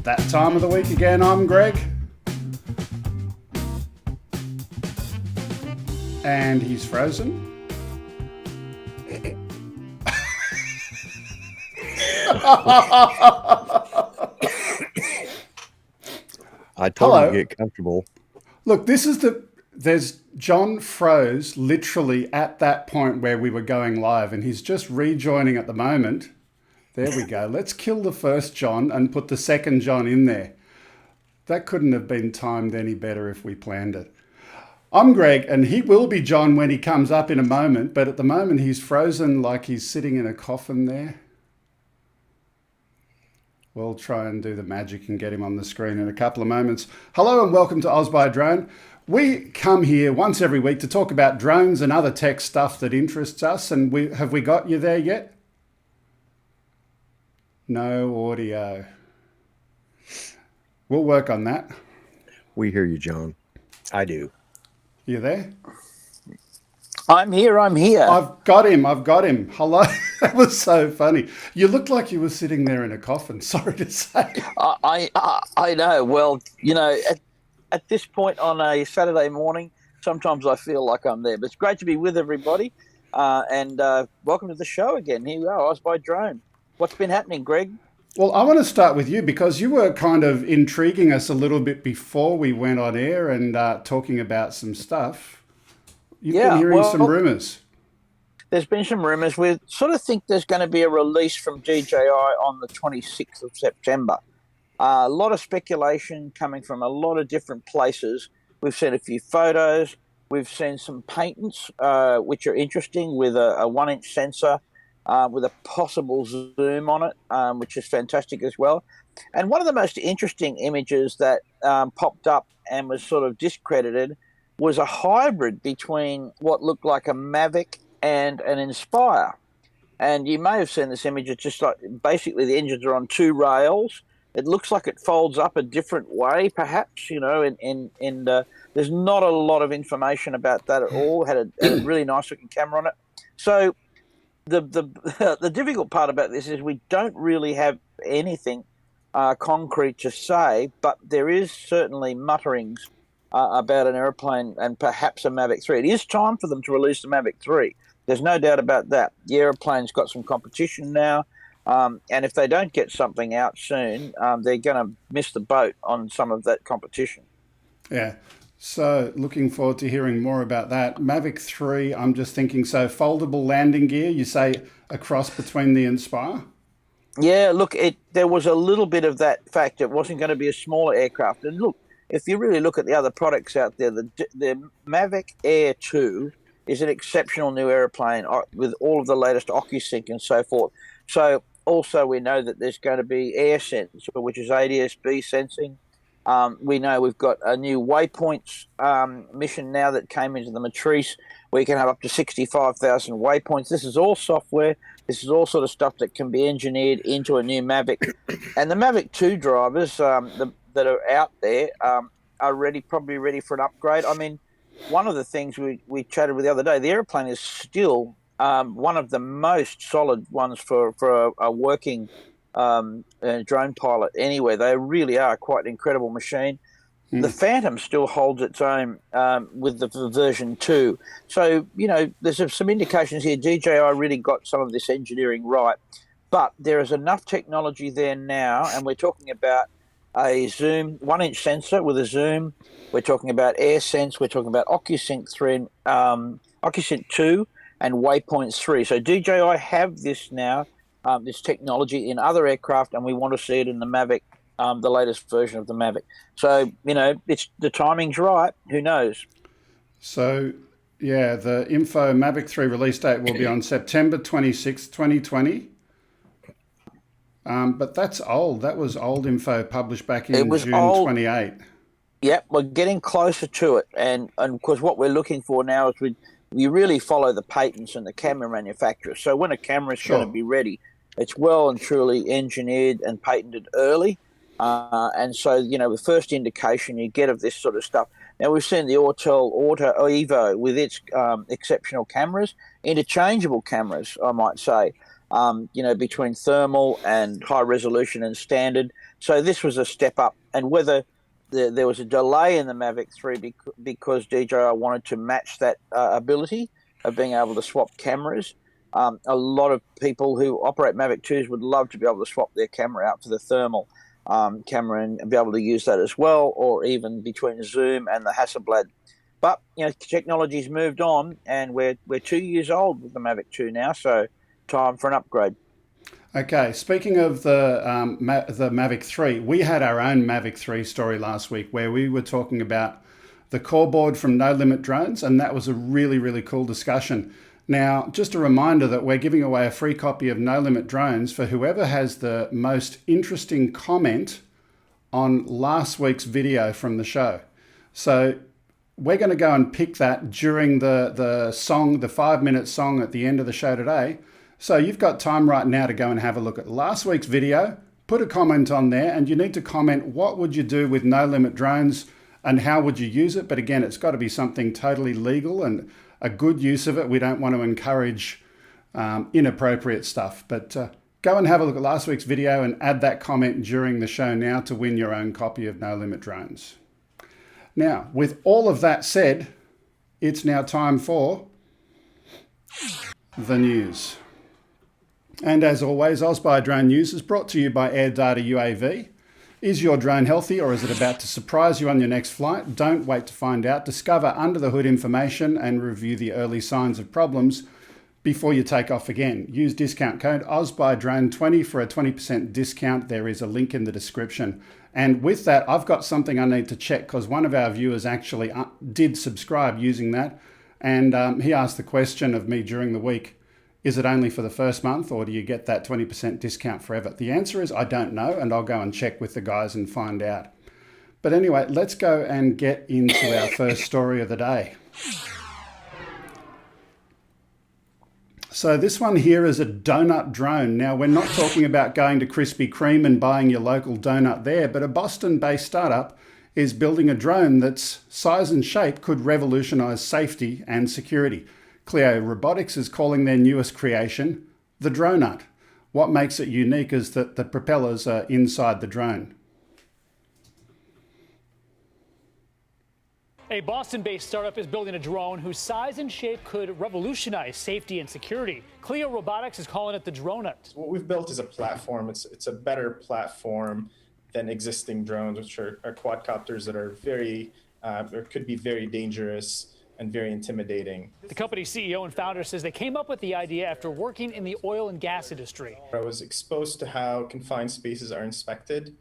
that time of the week again. I'm Greg. And he's frozen. I told you to get comfortable. Look, there's John froze literally at that point where we were going live, and he's just rejoining at the moment. There we go. Let's kill the first John and put the second John in there. That couldn't have been timed any better if we planned it. I'm Greg, and he will be John when he comes up in a moment, but at the moment he's frozen like he's sitting in a coffin there. We'll try and do the magic and get him on the screen in a couple of moments. Hello and welcome to OzByDrone. We come here once every week to talk about drones and other tech stuff that interests us, and have we got you there yet? No audio. We'll work on that. We hear you, John. I do. You there? I'm here. I've got him. Hello. That was so funny. You looked like you were sitting there in a coffin, sorry to say. I know. Well, you know, at this point on a Saturday morning, sometimes I feel like I'm there. But it's great to be with everybody. And welcome to the show again. Here we are, OzByDrone. What's been happening, Greg? Well, I want to start with you because you were kind of intriguing us a little bit before we went on air and talking about some stuff. You've been hearing some rumours. There's been some rumours. We sort of think there's going to be a release from DJI on the 26th of September. A lot of speculation coming from a lot of different places. We've seen a few photos. We've seen some patents, which are interesting, with a 1-inch sensor with a possible zoom on it, which is fantastic as well. And one of the most interesting images that popped up and was sort of discredited was a hybrid between what looked like a Mavic and an Inspire. And you may have seen this image. It's just like basically the engines are on two rails. It looks like it folds up a different way, perhaps, you know, and there's not a lot of information about that at all. Had a really nice looking camera on it. So the difficult part about this is we don't really have anything concrete to say, but there is certainly mutterings about an airplane and perhaps a Mavic 3. It is time for them to release the Mavic 3. There's no doubt about that. The airplane's got some competition now, and if they don't get something out soon, they're going to miss the boat on some of that competition. Yeah. So looking forward to hearing more about that. Mavic 3, I'm just thinking, so foldable landing gear, you say a cross between the Inspire? Yeah, look, there was a little bit of that fact. It wasn't going to be a smaller aircraft. And look, if you really look at the other products out there, the Mavic Air 2 is an exceptional new airplane with all of the latest OcuSync and so forth. So also we know that there's going to be AirSense, which is ADS-B sensing. We know we've got a new waypoints mission now that came into the Matrice, where you can have up to 65,000 waypoints. This is all software. This is all sort of stuff that can be engineered into a new Mavic. And the Mavic 2 drivers that are out there are probably ready for an upgrade. I mean, one of the things we chatted with the other day, the airplane is still one of the most solid ones for a working drone pilot anywhere. They really are quite an incredible machine. The Phantom still holds its own with the version 2. So, you know, there's some indications here DJI really got some of this engineering right. But there is enough technology there now, and we're talking about a zoom, 1-inch sensor with a zoom. We're talking about AirSense. We're talking about OcuSync 3, OcuSync 2, and Waypoint 3. So DJI have this now, this technology in other aircraft, and we want to see it in the Mavic, the latest version of the Mavic. So, you know, the timing's right. Who knows? So, yeah, the info Mavic 3 release date will be on September 26, 2020. But that's old. That was old info published back in June 28. Yep, we're getting closer to it. And of course, what we're looking for now is we really follow the patents and the camera manufacturers. So when a camera is going to be ready, it's well and truly engineered and patented early. And so, you know, the first indication you get of this sort of stuff. Now, we've seen the Autel Auto Evo with its exceptional cameras, interchangeable cameras, I might say, you know, between thermal and high resolution and standard. So this was a step up. And whether there was a delay in the Mavic 3 because DJI wanted to match that ability of being able to swap cameras. A lot of people who operate Mavic 2s would love to be able to swap their camera out for the thermal camera and be able to use that as well, or even between Zoom and the Hasselblad. But technology's moved on, and we're 2 years old with the Mavic 2 now, so time for an upgrade. Okay, speaking of the Mavic 3, we had our own Mavic 3 story last week where we were talking about the core board from No Limit Drones, and that was a really, really cool discussion. Now, just a reminder that we're giving away a free copy of No Limit Drones for whoever has the most interesting comment on last week's video from the show. So we're going to go and pick that during the song, the 5-minute song at the end of the show today. So you've got time right now to go and have a look at last week's video, put a comment on there, and you need to comment what would you do with No Limit Drones and how would you use it. But again, it's got to be something totally legal and a good use of it. We don't want to encourage inappropriate stuff. But go and have a look at last week's video and add that comment during the show now to win your own copy of No Limit Drones. Now, with all of that said, it's now time for the news. And as always, OzByDrone News is brought to you by AirData UAV. Is your drone healthy, or is it about to surprise you on your next flight? Don't wait to find out. Discover under the hood information and review the early signs of problems before you take off again. Use discount code OzByDrone20 for a 20% discount. There is a link in the description. And with that, I've got something I need to check because one of our viewers actually did subscribe using that. And he asked the question of me during the week, is it only for the first month, or do you get that 20% discount forever? The answer is I don't know, and I'll go and check with the guys and find out. But anyway, let's go and get into our first story of the day. So this one here is a Doughnut Drone. Now, we're not talking about going to Krispy Kreme and buying your local donut there, but a Boston-based startup is building a drone that's size and shape could revolutionize safety and security. Clio Robotics is calling their newest creation the Doughnut. What makes it unique is that the propellers are inside the drone. A Boston-based startup is building a drone whose size and shape could revolutionize safety and security. Clio Robotics is calling it the Doughnut. What we've built is a platform. It's a better platform than existing drones, which are quadcopters that are very, or could be very dangerous and very intimidating. The company's CEO and founder says they came up with the idea after working in the oil and gas industry. I was exposed to how confined spaces are inspected,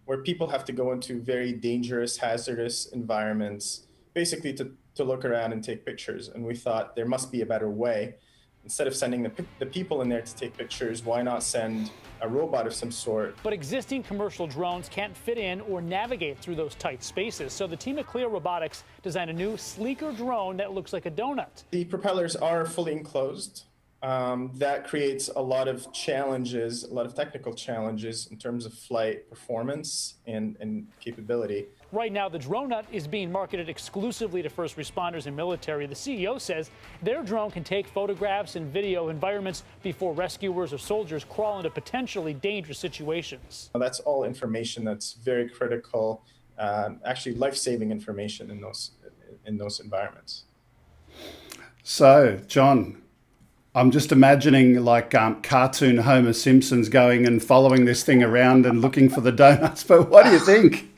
where people have to go into very dangerous, hazardous environments, basically to look around and take pictures. And we thought there must be a better way. Instead of sending the people in there to take pictures, why not send a robot of some sort? But existing commercial drones can't fit in or navigate through those tight spaces. So the team at Clio Robotics designed a new, sleeker drone that looks like a donut. The propellers are fully enclosed. That creates a lot of challenges, a lot of technical challenges in terms of flight performance and capability. Right now, the Doughnut is being marketed exclusively to first responders and military. The CEO says their drone can take photographs and video environments before rescuers or soldiers crawl into potentially dangerous situations. That's all information that's very critical, actually life-saving information in those environments. So, John, I'm just imagining like cartoon Homer Simpson's going and following this thing around and looking for the donuts. But what do you think?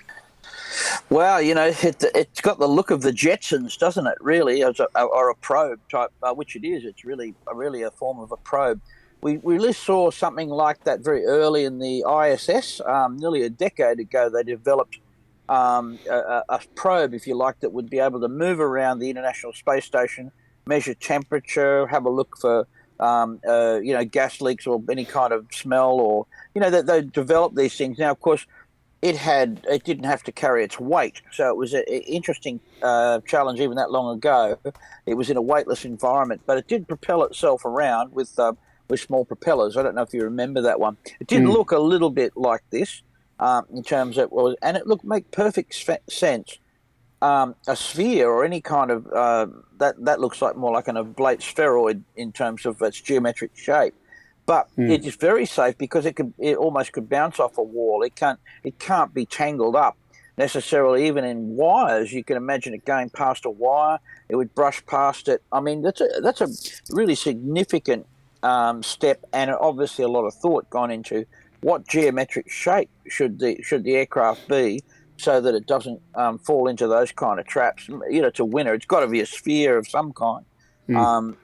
Well, it's got the look of the Jetsons, doesn't it, really, or a probe type, which it is. It's really a form of a probe. We really saw something like that very early in the ISS. Nearly a decade ago, they developed a probe, if you like, that would be able to move around the International Space Station, measure temperature, have a look for gas leaks or any kind of smell, or they developed these things. Now, of course, it didn't have to carry its weight, so it was an interesting challenge even that long ago. It was in a weightless environment, but it did propel itself around with small propellers. I don't know if you remember that one. It did look a little bit like this in terms of and it make perfect sense. A sphere or any kind of that looks like more like an oblate spheroid in terms of its geometric shape. But it is very safe because it almost could bounce off a wall. It can't be tangled up necessarily, even in wires. You can imagine it going past a wire. It would brush past it. I mean, that's a really significant step, and obviously a lot of thought gone into what geometric shape should the aircraft be, so that it doesn't fall into those kind of traps. You know, to winner, it's got to be a sphere of some kind,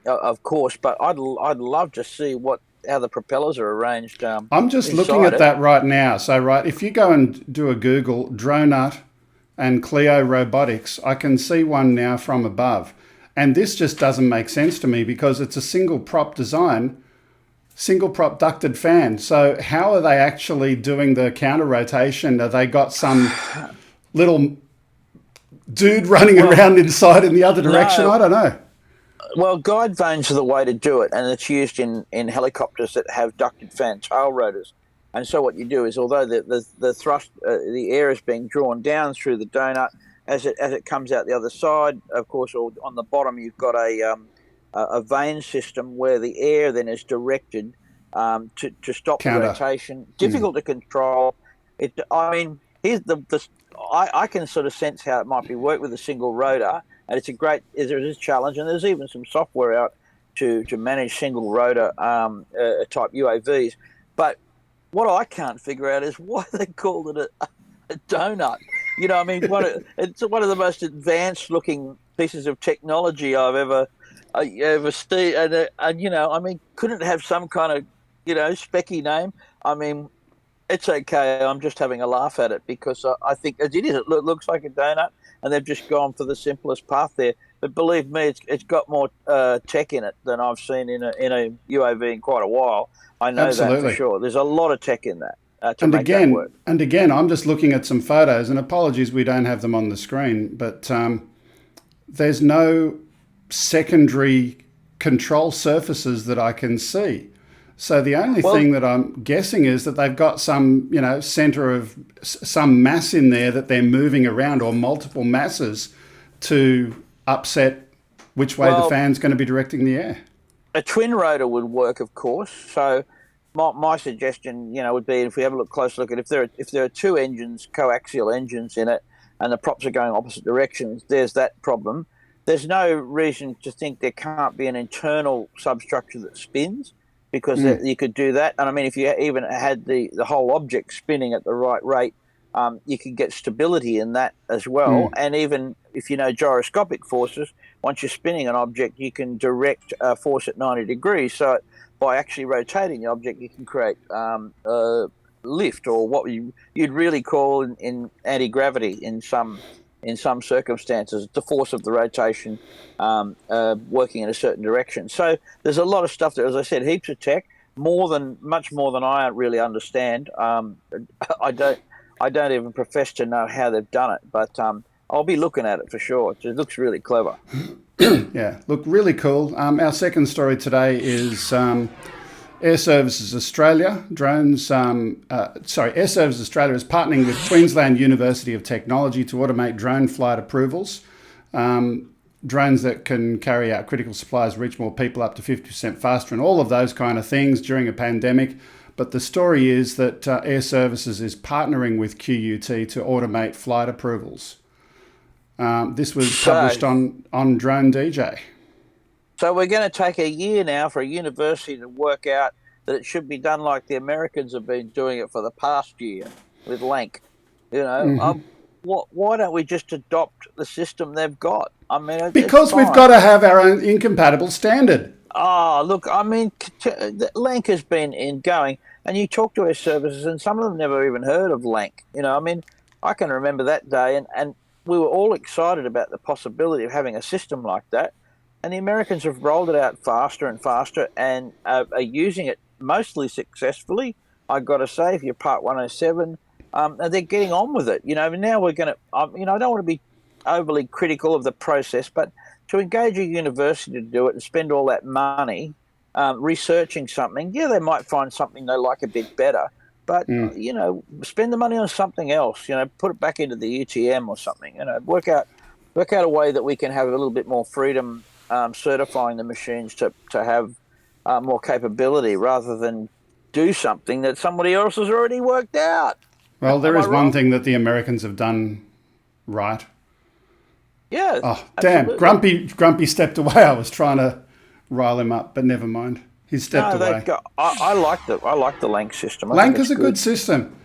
of course. But I'd love to see how the propellers are arranged. I'm just looking at that right now. So, right, if you go and do a Google Doughnut and Clio robotics, I can see one now from above. And this just doesn't make sense to me because it's a single prop design, single prop ducted fan. So how are they actually doing the counter rotation? Have they got some little dude running around inside in the other direction? No. I don't know. Well, guide vanes are the way to do it, and it's used in helicopters that have ducted fan tail rotors. And so what you do is, although the thrust, the air is being drawn down through the donut as it comes out the other side, of course, or on the bottom you've got a vane system where the air then is directed to stop the rotation. Difficult to control. I mean, here's I can sort of sense how it might be worked with a single rotor. And there's a challenge, and there's even some software out to manage single rotor type UAVs. But what I can't figure out is why they called it a donut. You know, I mean, it's one of the most advanced looking pieces of technology I've ever seen. And you know, I mean, couldn't it have some kind of, you know, specky name? I mean, it's okay. I'm just having a laugh at it because I think it is. It looks like a donut, and they've just gone for the simplest path there. But believe me, it's got more tech in it than I've seen in a UAV in quite a while. I know that for sure. There's a lot of tech in that to make that work. And again, I'm just looking at some photos, and apologies we don't have them on the screen, but there's no secondary control surfaces that I can see. So the only thing that I'm guessing is that they've got some, you know, center of some mass in there that they're moving around, or multiple masses to upset which way the fan's going to be directing the air. A twin rotor would work, of course. So my suggestion, you know, would be, if we have a close look at if there are two engines, coaxial engines in it, and the props are going opposite directions, there's that problem. There's no reason to think there can't be an internal substructure that spins, because you could do that. And I mean, if you even had the whole object spinning at the right rate, you could get stability in that as well. And even if you know gyroscopic forces, once you're spinning an object, you can direct force at 90 degrees. So by actually rotating the object, you can create lift, or what you'd really call in anti-gravity in some circumstances, the force of the rotation working in a certain direction. So there's a lot of stuff there, as I said, heaps of tech, much more than I really understand. I don't even profess to know how they've done it, but I'll be looking at it for sure. It looks really clever. Yeah, look, really cool. Our second story today is Air Services Australia. Air Services Australia is partnering with Queensland University of Technology to automate drone flight approvals. Drones that can carry out critical supplies, reach more people up to 50% faster, and all of those kind of things during a pandemic. But the story is that Air Services is partnering with QUT to automate flight approvals. This was published on Drone DJ. So we're going to take a year now for a university to work out that it should be done like the Americans have been doing it for the past year with LANC. You know, why don't we just adopt the system they've got? I mean, because we've got to have our own incompatible standard. Oh, look, I mean, LANC has been going, and you talk to Air Services, and some of them never even heard of LANC. You know, I mean, I can remember that day, and we were all excited about the possibility of having a system like that. And the Americans have rolled it out faster and faster, and are using it mostly successfully. I've got to say, if you're Part 107, and they're getting on with it. You know, now we're going to, you know, I don't want to be overly critical of the process, but to engage a university to do it and spend all that money researching something, yeah, they might find something they like a bit better. But, you know, spend the money on something else, you know, put it back into the UTM or something, you know, work out a way that we can have a little bit more freedom certifying the machines to have more capability rather than do something that somebody else has already worked out. Well, there Am I is one wrong? thing that the Americans have done right. Yeah, Oh, damn. absolutely. Grumpy stepped away. I was trying to rile him up, but never mind. He stepped No, away. I like the Lank system. I think Lanka's it's a good good. system.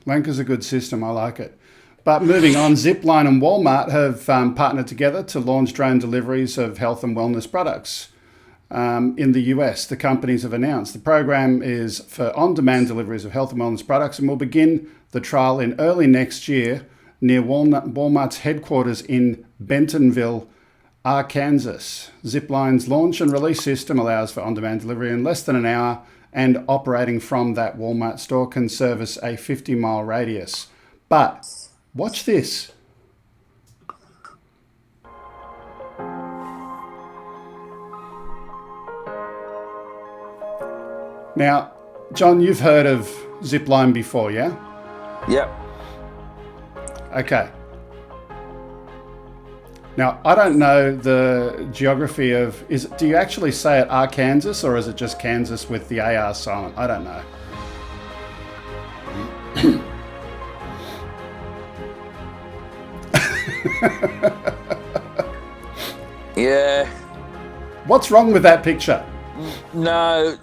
Lanka's a good system. I like it. But moving on, Zipline and Walmart have partnered together to launch drone deliveries of health and wellness products. In the US, the companies have announced the program is for on-demand deliveries of health and wellness products and will begin the trial in early next year near Walmart's headquarters in Bentonville, Arkansas. Zipline's launch and release system allows for on-demand delivery in less than an hour, and operating from that Walmart store can service a 50-mile radius. But watch this. Now, John, you've heard of Zipline before, yeah? Yep. Okay. Now, I don't know the geography of, do you actually say it Arkansas, or is it just Kansas with the AR silent? I don't know. Yeah. What's wrong with that picture? No.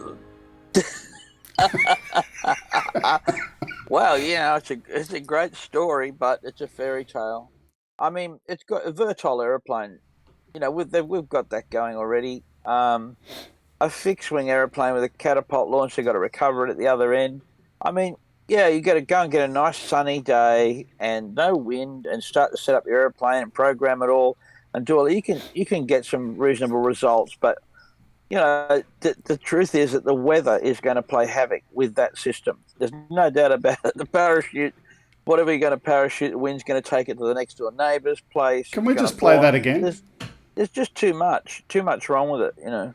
Well, it's a great story, but it's a fairy tale. I mean, it's got a vertol aeroplane. You know, we've got that going already. A fixed wing aeroplane with a catapult launch. They've got to recover it at the other end. I mean, yeah, you got to go and get a nice sunny day and no wind and start to set up your airplane and program it all and do all. You can get some reasonable results, but you know, the truth is that the weather is going to play havoc with that system. There's no doubt about it. The parachute, whatever you're going to parachute, the wind's going to take it to the next door neighbour's place. Can we just play that again? There's just too much wrong with it, you know.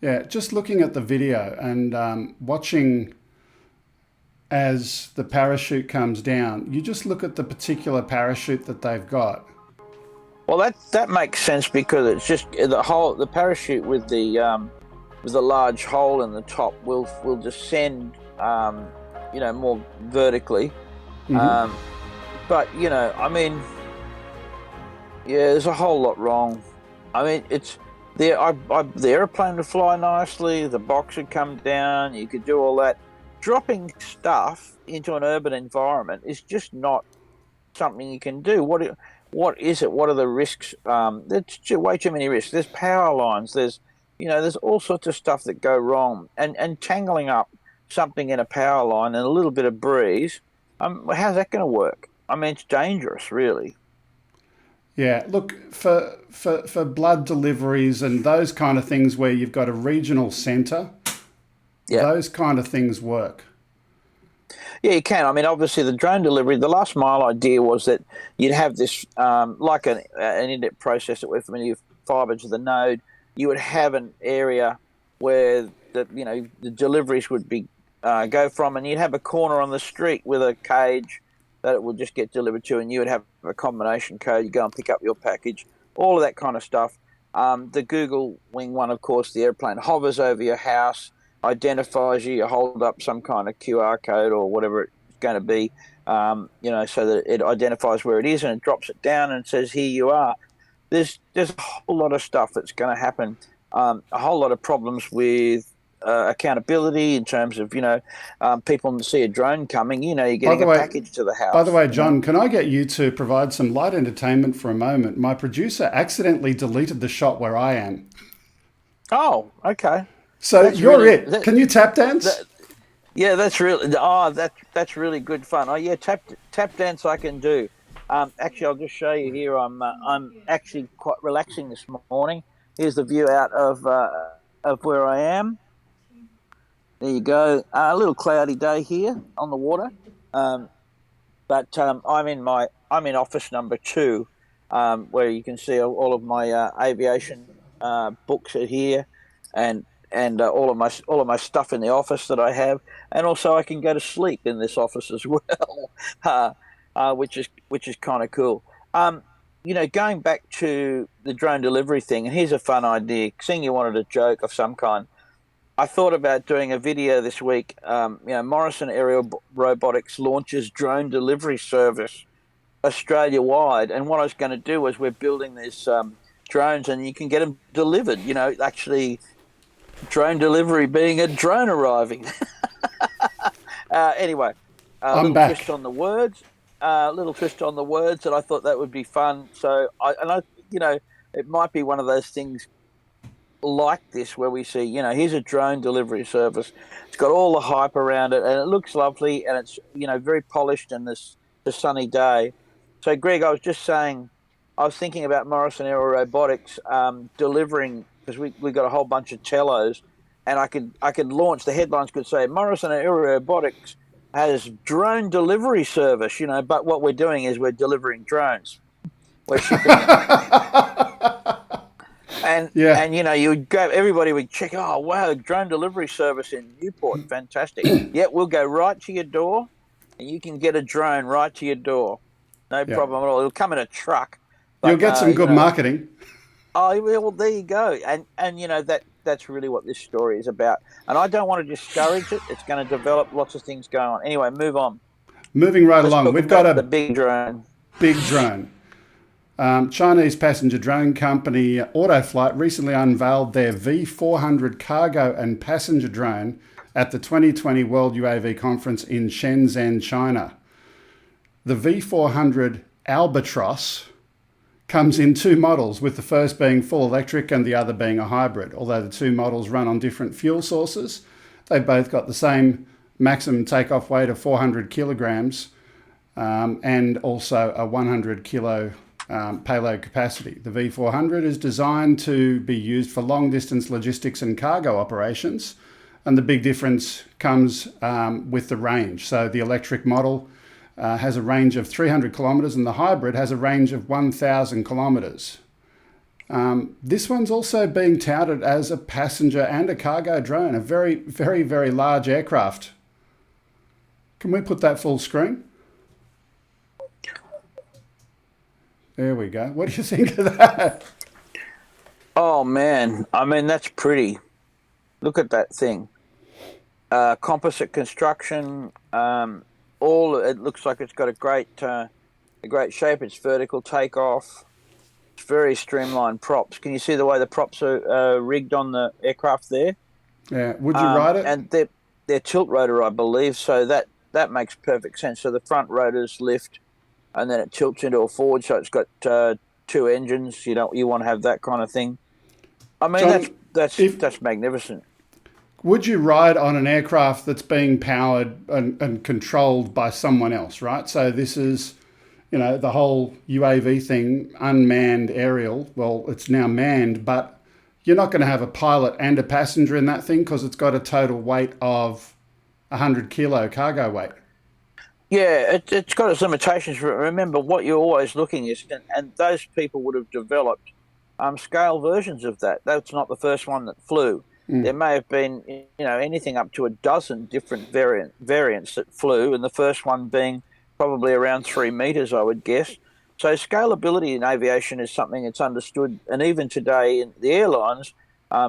Yeah, just looking at the video and watching as the parachute comes down, you just look at the particular parachute that they've got. Well, that makes sense because it's just the parachute with the large hole in the top will descend, you know, more vertically. Mm-hmm. But you know, I mean, yeah, there's a whole lot wrong. I mean, it's the airplane would fly nicely, the box would come down, you could do all that. Dropping stuff into an urban environment is just not something you can do. What is it? What are the risks? There's way too many risks. There's power lines. There's all sorts of stuff that go wrong. And tangling up something in a power line and a little bit of breeze, how's that going to work? I mean, it's dangerous, really. Yeah, look, for blood deliveries and those kind of things where you've got a regional centre, those kind of things work. Yeah, you can. I mean, obviously, the drone delivery, the last mile idea was that you'd have this, like an internet processor with familiar fibre to the node. You would have an area where the deliveries would be go from, and you'd have a corner on the street with a cage that it would just get delivered to, and you would have a combination code. You go and pick up your package, all of that kind of stuff. The Google Wing one, of course, the airplane hovers over your house, identifies you hold up some kind of QR code or whatever it's going to be, so that it identifies where it is and it drops it down and says, here you are. There's a whole lot of stuff that's going to happen, a whole lot of problems with accountability in terms of, people see a drone coming, you're getting a package to the house. By the way, John, can I get you to provide some light entertainment for a moment? My producer accidentally deleted the shot where I am. Oh, okay. So that's Can you tap dance? That's really good fun. Oh yeah, tap dance I can do. Actually, I'll just show you here. I'm actually quite relaxing this morning. Here's the view out of where I am. There you go. A little cloudy day here on the water, but I'm in office number 2, where you can see all of my aviation books are here, and all of my stuff in the office that I have, and also I can go to sleep in this office as well, which is kind of cool. Going back to the drone delivery thing, and here's a fun idea. Seeing you wanted a joke of some kind, I thought about doing a video this week. Morrison Aerial Robotics launches drone delivery service Australia-wide. And what I was going to do was we're building these drones and you can get them delivered, actually drone delivery being a drone arriving. Anyway, I'm back. Little twist on the words, and I thought that would be fun. So it might be one of those things like this where we see, here's a drone delivery service. It's got all the hype around it, and it looks lovely, and it's very polished in the sunny day. So, Greg, I was just saying, I was thinking about Morrison Aerial Robotics delivering, because we got a whole bunch of tellos, and I could launch, the headlines could say Morrison Aerial Robotics has drone delivery service, but what we're doing is we're delivering drones. We're shipping and you would go, everybody would check, oh wow, drone delivery service in Newport, fantastic. Yeah, we'll go right to your door and you can get a drone right to your door. No problem at all. It'll come in a truck. But, you'll get some good marketing. Oh well, there you go. And that's really what this story is about. And I don't want to discourage it. It's going to develop lots of things going on. Anyway, move on. Moving right along, we've got the big drone. Big drone. Chinese passenger drone company Autoflight recently unveiled their V400 cargo and passenger drone at the 2020 World UAV Conference in Shenzhen, China. The V400 Albatros comes in two models, with the first being full electric and the other being a hybrid. Although the two models run on different fuel sources, they've both got the same maximum takeoff weight of 400 kilograms and also a 100 kilo payload capacity. The V400 is designed to be used for long distance logistics and cargo operations, and the big difference comes with the range. So the electric model has a range of 300 kilometers and the hybrid has a range of 1,000 kilometers. This one's also being touted as a passenger and a cargo drone, a very, very, very large aircraft. Can we put that full screen? There we go. What do you think of that? Oh, man. I mean, that's pretty. Look at that thing. Composite construction. It looks like it's got a great shape. It's vertical takeoff. It's very streamlined props. Can you see the way the props are rigged on the aircraft there? Yeah. Would you ride it? And they're tilt rotor, I believe. So that makes perfect sense. So the front rotors lift, and then it tilts into a forward, so it's got two engines. You want to have that kind of thing. I mean, John, that's magnificent. Would you ride on an aircraft that's being powered and controlled by someone else, right? So this is, the whole UAV thing, unmanned aerial. Well, it's now manned, but you're not going to have a pilot and a passenger in that thing because it's got a total weight of 100 kilo cargo weight. Yeah, it's got its limitations. Remember, what you're always looking is, and those people would have developed scale versions of that. That's not the first one that flew. There may have been, anything up to a dozen different variants that flew, and the first one being probably around 3 meters, I would guess. So scalability in aviation is something that's understood, and even today in the airlines,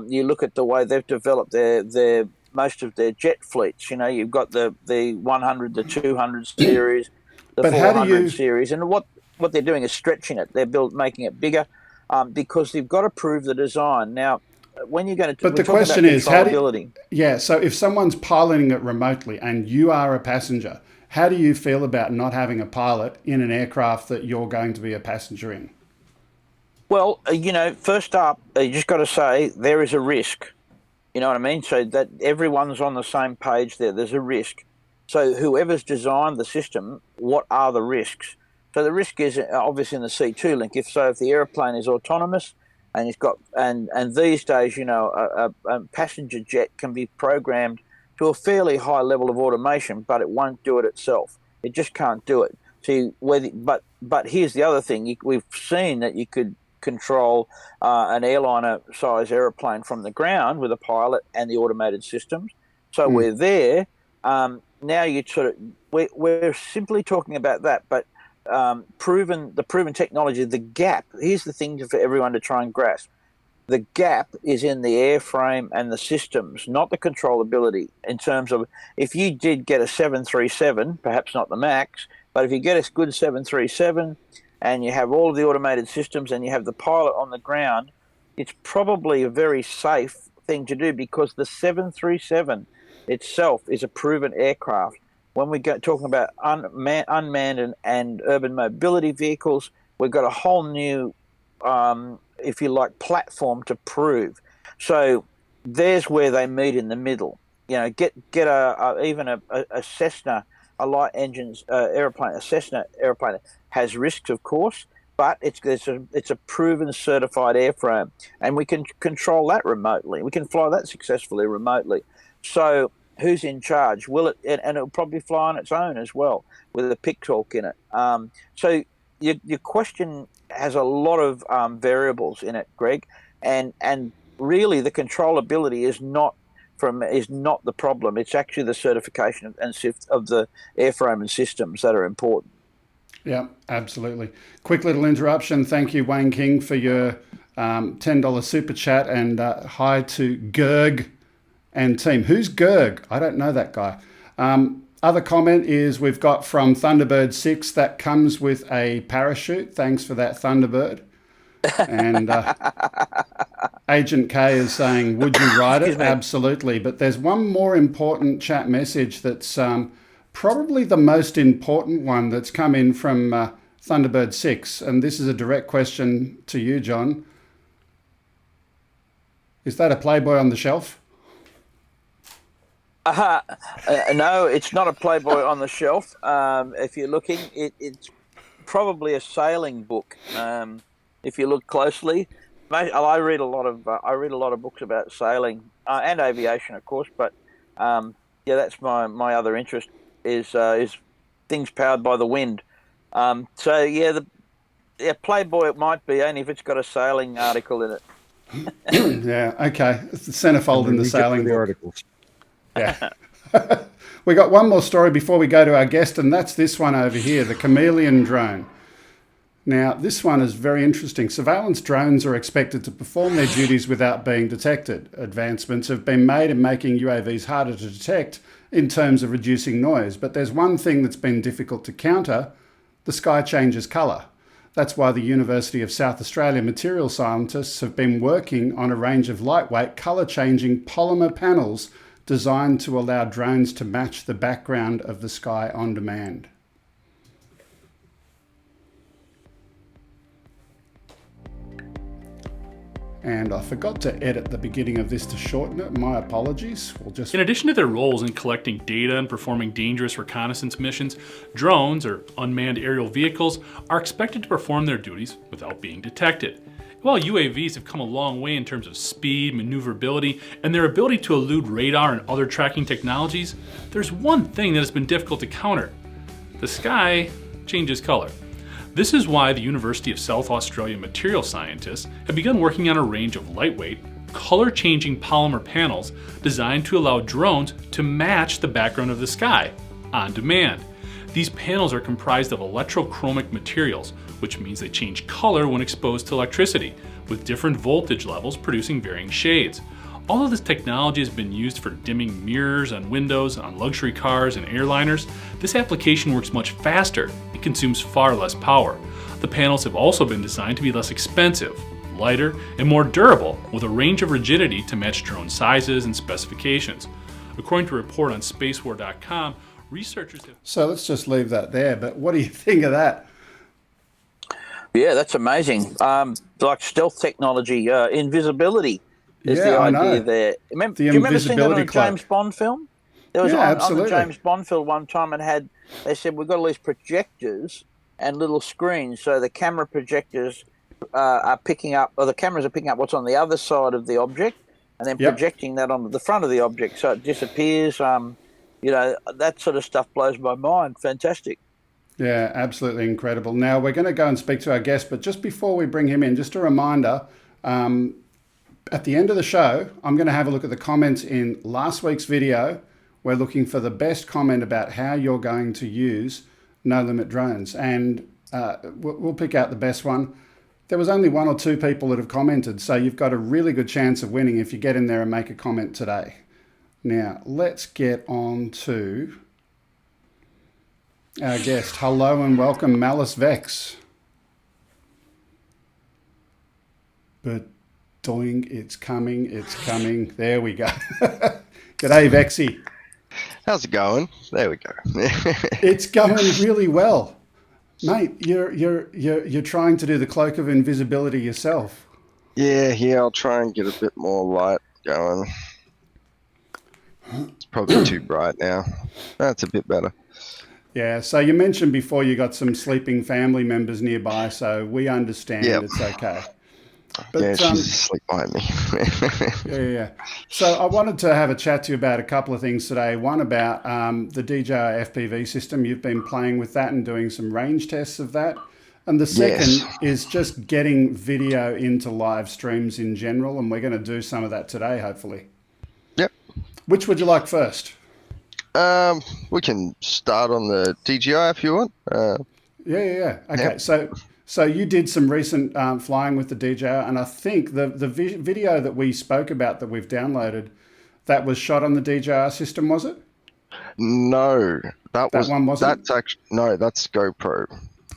you look at the way they've developed their most of their jet fleets. You've got the 100, the 200 series, the 400 series, and what they're doing is stretching it. They're making it bigger because they've got to prove the design. Now, when you're going to, but the question is, so if someone's piloting it remotely and you are a passenger, how do you feel about not having a pilot in an aircraft that you're going to be a passenger in? Well, first up, you just got to say there is a risk. You know what I mean? So that everyone's on the same page there. There's a risk. So whoever's designed the system, what are the risks? So the risk is obviously in the C2 link. If the airplane is autonomous and it's got, and these days, a passenger jet can be programmed to a fairly high level of automation, but it won't do it itself. It just can't do it. See, but here's the other thing. We've seen that you could control an airliner size aeroplane from the ground with a pilot and the automated systems. So we're there. Now we're simply talking about that, but proven technology, the gap. Here's the thing for everyone to try and grasp. The gap is in the airframe and the systems, not the controllability. In terms of, if you did get a 737, perhaps not the MAX, but if you get a good 737 and you have all of the automated systems and you have the pilot on the ground, it's probably a very safe thing to do, because the 737 itself is a proven aircraft. When we go talking about unmanned and urban mobility vehicles, we've got a whole new, if you like, platform to prove. So there's where they meet in the middle. You know, get even a Cessna, a light engines airplane, a Cessna airplane has risks, of course, but it's a proven certified airframe, and we can control that remotely. We can fly that successfully remotely. So who's in charge? Will it, and it'll probably fly on its own as well with a pick talk in it. So your question has a lot of variables in it, Greg, and really the controllability is not the problem. It's actually the certification and SIFT of the airframe and systems that are important. Yeah, absolutely. Quick little interruption. Thank you, Wayne King, for your $10 super chat, and hi to Gerg and team. Who's Gerg? I don't know that guy. Other comment is we've got from Thunderbird 6 that comes with a parachute. Thanks for that, Thunderbird. And Agent K is saying, would you ride it? Absolutely. But there's one more important chat message that's probably the most important one that's come in from Thunderbird 6. And this is a direct question to you, John. Is that a Playboy on the shelf? No, it's not a Playboy on the shelf. If you're looking, it's probably a sailing book. If you look closely, I read a lot of books about sailing and aviation, of course. But yeah, that's my other interest is things powered by the wind. So yeah, Playboy it might be, only if it's got a sailing article in it. Yeah, okay. It's the centerfold in the sailing book. Articles. Yeah. We got one more story before we go to our guest, and that's this one over here, the Chameleon drone. Now, this one is very interesting. Surveillance drones are expected to perform their duties without being detected. Advancements have been made in making UAVs harder to detect in terms of reducing noise. But there's one thing that's been difficult to counter: the sky changes colour. That's why the University of South Australia material scientists have been working on a range of lightweight colour-changing polymer panels designed to allow drones to match the background of the sky on demand. And I forgot to edit the beginning of this to shorten it. My apologies. In addition to their roles in collecting data and performing dangerous reconnaissance missions, drones, or unmanned aerial vehicles, are expected to perform their duties without being detected. While UAVs have come a long way in terms of speed, maneuverability, and their ability to elude radar and other tracking technologies, there's one thing that has been difficult to counter: the sky changes color. This is why the University of South Australia material scientists have begun working on a range of lightweight, color-changing polymer panels designed to allow drones to match the background of the sky on demand. These panels are comprised of electrochromic materials, which means they change color when exposed to electricity, with different voltage levels producing varying shades. Although this technology has been used for dimming mirrors on windows, on luxury cars and airliners, this application works much faster and consumes far less power. The panels have also been designed to be less expensive, lighter, and more durable, with a range of rigidity to match drone sizes and specifications. According to a report on spacewar.com, researchers have... So let's just leave that there, but what do you think of that? Yeah, that's amazing. Like stealth technology, invisibility is the idea there. Do you remember seeing that on a James Bond film? There was on the James Bond film one time, and they said, we've got all these projectors and little screens, so the camera projectors are picking up, or the cameras are picking up what's on the other side of the object, and then projecting that onto the front of the object so it disappears. You know, that sort of stuff blows my mind. Fantastic. Yeah, absolutely incredible. Now, we're going to go and speak to our guest, but just before we bring him in, just a reminder, at the end of the show, I'm going to have a look at the comments in last week's video. We're looking for the best comment about how you're going to use no-limit drones, and we'll pick out the best one. There was only 1 or 2 people that have commented, so you've got a really good chance of winning if you get in there and make a comment today. Now, let's get on to our guest. Hello and welcome, Malus Vex. But doing, it's coming. There we go. G'day, Vexy. How's it going? There we go. It's going really well, mate. You're trying to do the cloak of invisibility yourself. Yeah, I'll try and get a bit more light going. It's probably too bright now. That's a bit better. Yeah, so you mentioned before you got some sleeping family members nearby, so we understand. Yep. It's okay. But, yeah, she's asleep behind me. Yeah. So I wanted to have a chat to you about a couple of things today. One about the DJI FPV system. You've been playing with that and doing some range tests of that. And the second is just getting video into live streams in general, and we're going to do some of that today, hopefully. Yep. Which would you like first? We can start on the DJI if you want. Yeah. Okay, yep. So you did some recent flying with the DJI, and I think the video that we spoke about that we've downloaded, that was shot on the DJI system, was it? No, that one wasn't. That's actually no, that's GoPro.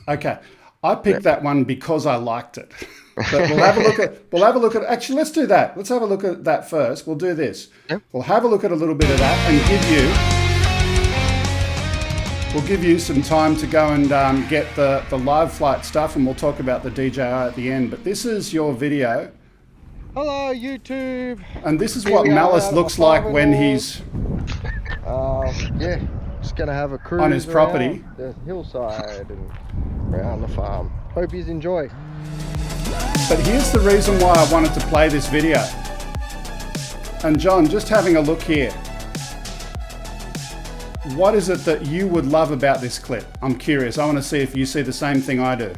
Okay, I picked that one because I liked it. But we'll have a look at. Actually, let's do that. Let's have a look at that first. We'll do this. Yep. We'll have a look at a little bit of that and We'll give you some time to go and get the live flight stuff, and we'll talk about the DJI at the end. But this is your video. Hello, YouTube. And this is what Malus looks like when he's just gonna have a cruise on his property, the hillside and around the farm. Hope you enjoy. But here's the reason why I wanted to play this video. And John, just having a look here. What is it that you would love about this clip? I'm curious. I want to see if you see the same thing I do.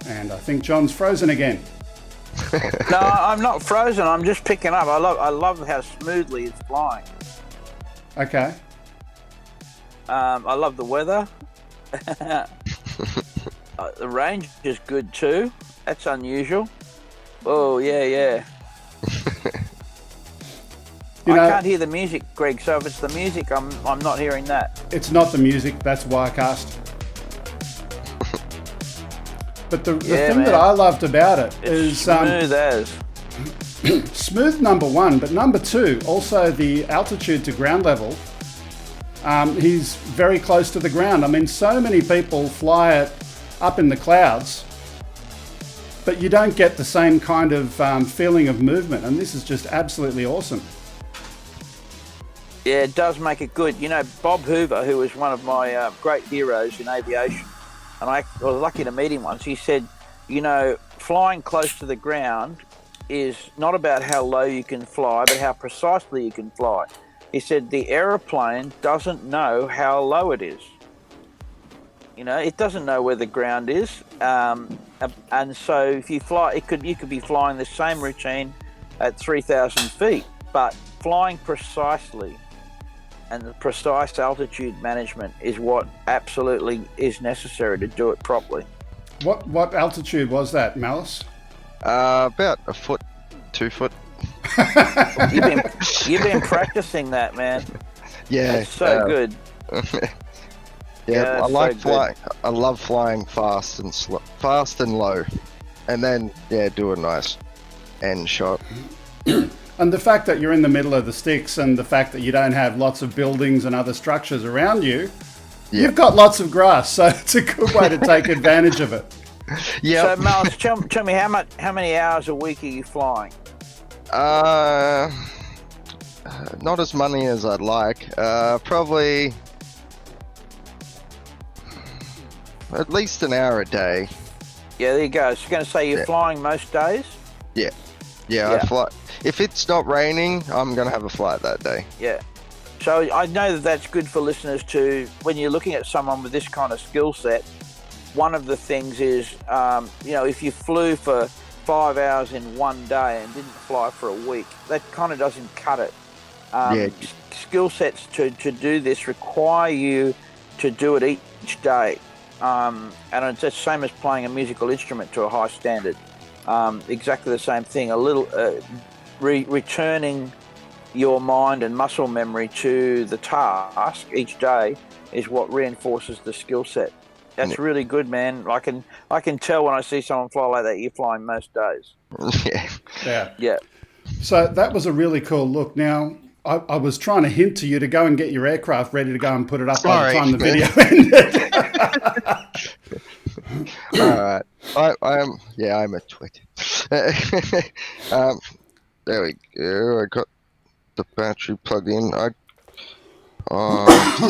And I think John's frozen again. No, I'm not frozen. I'm just picking up. I love how smoothly it's flying. Okay. I love the weather. The range is good too. That's unusual. Oh, yeah. I can't hear the music, Greg, so if it's the music, I'm not hearing that. It's not the music, that's Wirecast. But the thing that I loved about it is smooth as. Smooth, number one, but number two, also the altitude to ground level. He's very close to the ground. I mean, so many people fly it up in the clouds, but you don't get the same kind of feeling of movement, and this is just absolutely awesome. Yeah, it does make it good. You know, Bob Hoover, who was one of my great heroes in aviation, and I was lucky to meet him once, he said, you know, flying close to the ground is not about how low you can fly, but how precisely you can fly. He said the aeroplane doesn't know how low it is. You know, it doesn't know where the ground is. And so if you fly, you could be flying the same routine at 3,000 feet, but flying precisely and the precise altitude management is what absolutely is necessary to do it properly. What altitude was that, Malus? About a foot, 2 foot. You've been practicing that, man. Yeah, it's so good. I like flying. I love flying fast and low, and then do a nice end shot. And the fact that you're in the middle of the sticks, and the fact that you don't have lots of buildings and other structures around you, you've got lots of grass, so it's a good way to take advantage of it. Yeah. So, Malus, tell me how many hours a week are you flying? Not as many as I'd like. Probably at least an hour a day. Yeah, there you go. So you're going to say you're flying most days? Yeah, I fly. If it's not raining, I'm going to have a flight that day. Yeah. So I know that that's good for listeners to, when you're looking at someone with this kind of skill set, one of the things is, if you flew for 5 hours in one day and didn't fly for a week, that kind of doesn't cut it. Skill sets to do this require you to do it each day. and it's the same as playing a musical instrument to a high standard. Exactly the same thing. A little returning your mind and muscle memory to the task each day is what reinforces the skill set. That's really good, man. I can tell when I see someone fly like that. You're flying most days. Yeah. So that was a really cool look. Now, I was trying to hint to you to go and get your aircraft ready to go and put it up by the time the video ended. All right. I'm a twit. There we go. I got the battery plugged in.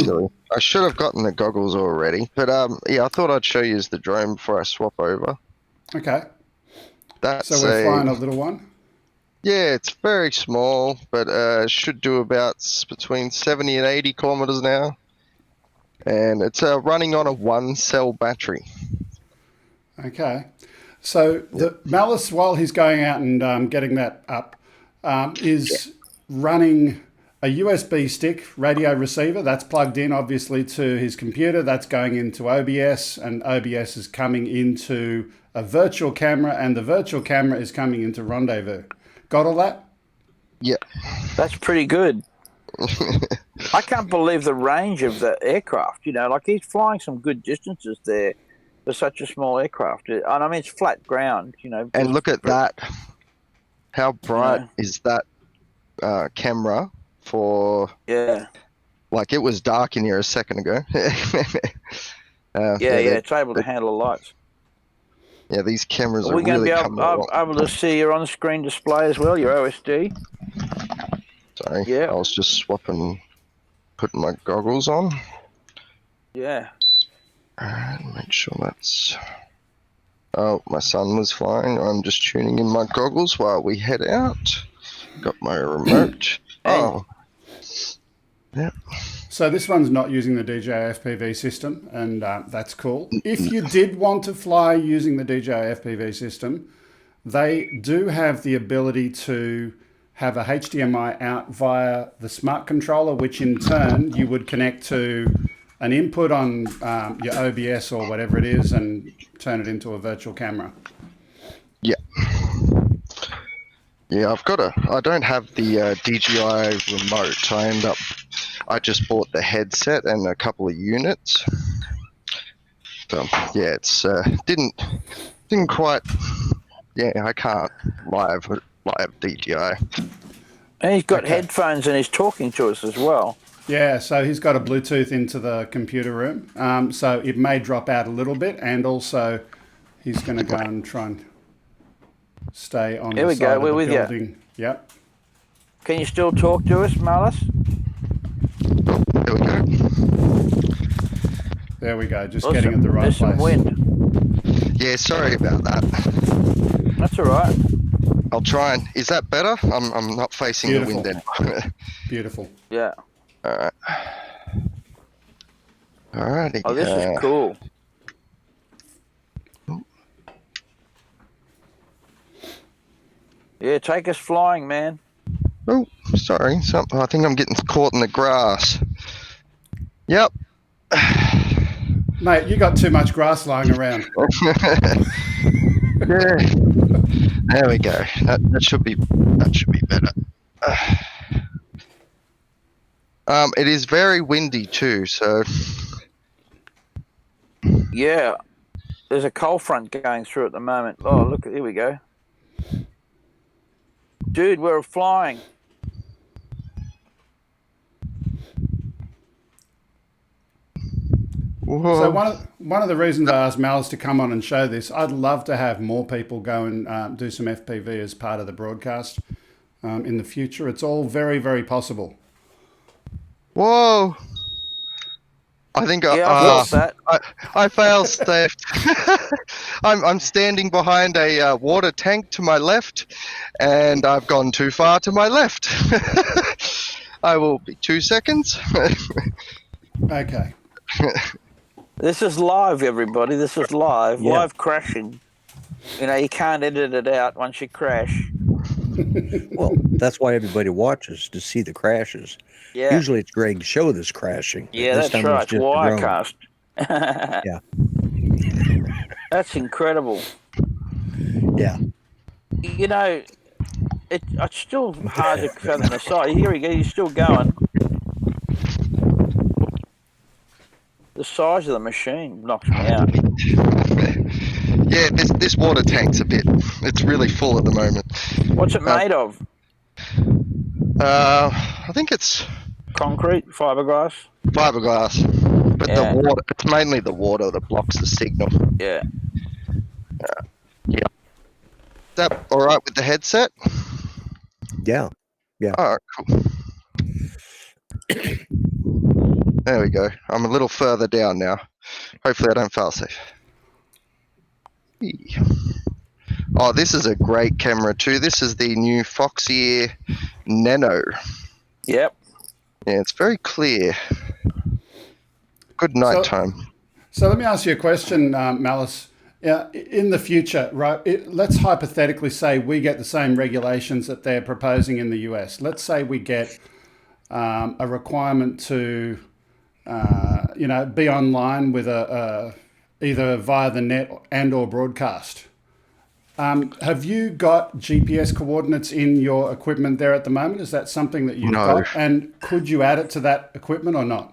Silly. I should have gotten the goggles already, but I thought I'd show you the drone before I swap over. Okay. That's so we're flying a little one. Yeah, it's very small, but should do about between 70 and 80 kilometers an hour, and it's running on a 1-cell battery. Okay. So the Malus, while he's going out and getting that up, is running a USB stick radio receiver that's plugged in, obviously, to his computer. That's going into OBS, and OBS is coming into a virtual camera, and the virtual camera is coming into Rendezvous. Got all that? Yeah. That's pretty good. I can't believe the range of the aircraft. Like he's flying some good distances there for such a small aircraft. And I mean, it's flat ground, And look at that. How bright is that camera for... Yeah. Like, it was dark in here a second ago. It's able to handle the lights. Yeah, these cameras are going really to coming be along. able to see your on-screen display as well, your OSD. Sorry, Yeah. I was just swapping, putting my goggles on. Yeah. Alright, make sure that's... Oh, my son was flying. I'm just tuning in my goggles while we head out. Got my remote. Yeah. So this one's not using the DJI FPV system, and that's cool. If you did want to fly using the DJI FPV system, they do have the ability to have a HDMI out via the smart controller, which in turn you would connect to an input on your OBS or whatever it is and turn it into a virtual camera. Yeah. Yeah, I don't have the DJI remote. I just bought the headset and a couple of units. So yeah, it's didn't quite. Yeah, I can't live DJI. And he's got headphones and he's talking to us as well. Yeah, so he's got a Bluetooth into the computer room. So it may drop out a little bit, and also he's going to go and try and stay on the side of the building. Yep. Can you still talk to us, Malus? There we go. There we go. Just getting at the right place. Some wind. Yeah, sorry about that. That's all right. I'll try and... Is that better? I'm not facing the wind anymore. Beautiful. Yeah. All right. All righty. Oh, this is cool. Yeah, take us flying, man. Oh, sorry. I think I'm getting caught in the grass. Yep. Mate, you got too much grass lying around. Yeah. There we go. That should be better. It is very windy too, so. Yeah. There's a cold front going through at the moment. Oh, look, here we go. Dude, we're flying. Whoa. So one of the reasons I asked Malus to come on and show this, I'd love to have more people go and do some FPV as part of the broadcast in the future. It's all very, very possible. Whoa! I think I fail safed. I'm standing behind a water tank to my left, and I've gone too far to my left. I will be 2 seconds. Okay. This is live, everybody. This is live. Yeah. Live crashing. You can't edit it out once you crash. Well, that's why everybody watches, to see the crashes. Yeah. Usually it's Greg's show that's crashing. Yeah, This that's time right. it's just the drone. Wirecast. Yeah. That's incredible. Yeah. You know, it's still hard to fathom the size. Here we go. He's still going. The size of the machine knocks me out. Yeah, this water tank's it's really full at the moment. What's it made of? I think it's Concrete, fiberglass. Fiberglass, but the water, it's mainly the water that blocks the signal. Yeah. Yeah. Is that all right with the headset? Yeah. Yeah. All right, cool. There we go. I'm a little further down now. Hopefully I don't fail safe. Oh, this is a great camera too. This is the new Foxeer Nano. Yep. Yeah, it's very clear. Good nighttime. So let me ask you a question, Malus. In the future, right? Let's hypothetically say we get the same regulations that they're proposing in the US. Let's say we get a requirement to, be online with either via the net and/or broadcast. Have you got GPS coordinates in your equipment there at the moment? Is that something that you've got? And could you add it to that equipment or not?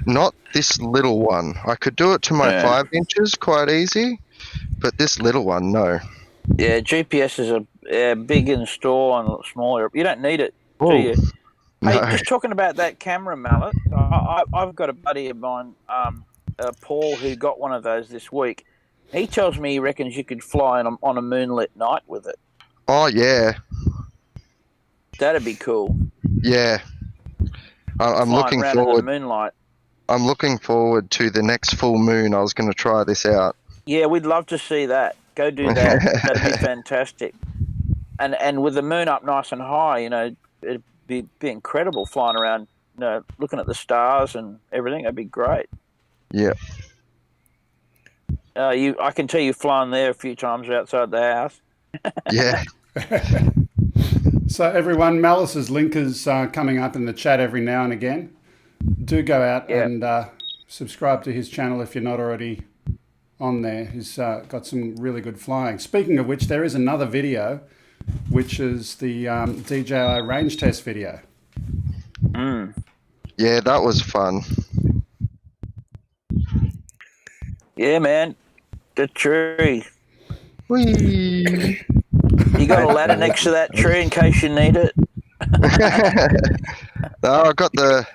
Not this little one. I could do it to my 5 inches quite easy, but this little one, no. Yeah, GPS is a big in store and smaller. You don't need it, do you? No. Hey, just talking about that camera, Mallet, I've got a buddy of mine, Paul, who got one of those this week. He tells me he reckons you could fly on a moonlit night with it. Oh, yeah. That'd be cool. Yeah. I'm looking around forward. In the moonlight. I'm looking forward to the next full moon. I was going to try this out. Yeah, we'd love to see that. Go do that. That'd be fantastic. And with the moon up nice and high, it'd be incredible flying around, looking at the stars and everything. That'd be great. Yeah. I can tell you've flown there a few times outside the house. Yeah. So everyone, Malus's link is coming up in the chat every now and again. Do go out and subscribe to his channel if you're not already on there. He's got some really good flying. Speaking of which, there is another video, which is the DJI range test video. Yeah, that was fun. Yeah, man. The tree. Whee! You got a ladder next to that tree in case you need it? No, I got the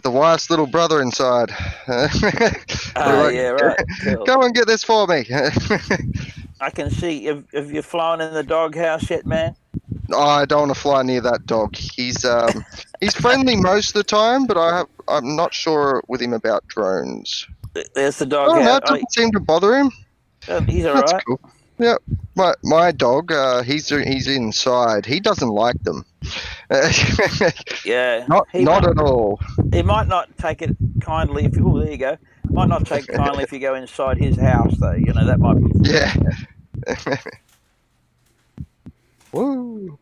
wife's little brother inside. Yeah, right. Cool. Go and get this for me. I can see. Have you flown in the doghouse yet, man? I don't want to fly near that dog. He's friendly most of the time, but I'm not sure with him about drones. There's the dog. Oh, no, it doesn't seem to bother him. He's all That's right. Cool. Yeah, my dog, he's inside. He doesn't like them. Yeah. Not at all. He might not take it kindly if you. Oh, there you go. Might not take it kindly if you go inside his house, though. That might be. Yeah. Woo.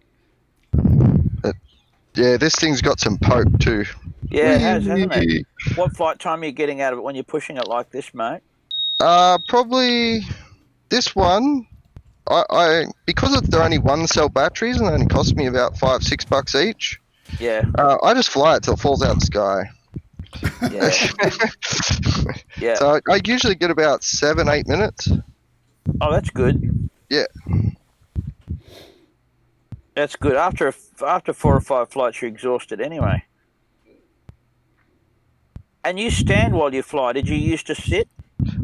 Yeah, this thing's got some poke too. Yeah, it has, hasn't it? What flight time are you getting out of it when you're pushing it like this, mate? Probably this one. I because they're only 1-cell batteries and they only cost me about $5-6 each. Yeah. I just fly it till it falls out of the sky. Yeah. Yeah. So I usually get about 7-8 minutes. Oh, that's good. Yeah. That's good. After 4 or 5 flights, you're exhausted anyway. And you stand while you fly. Did you used to sit?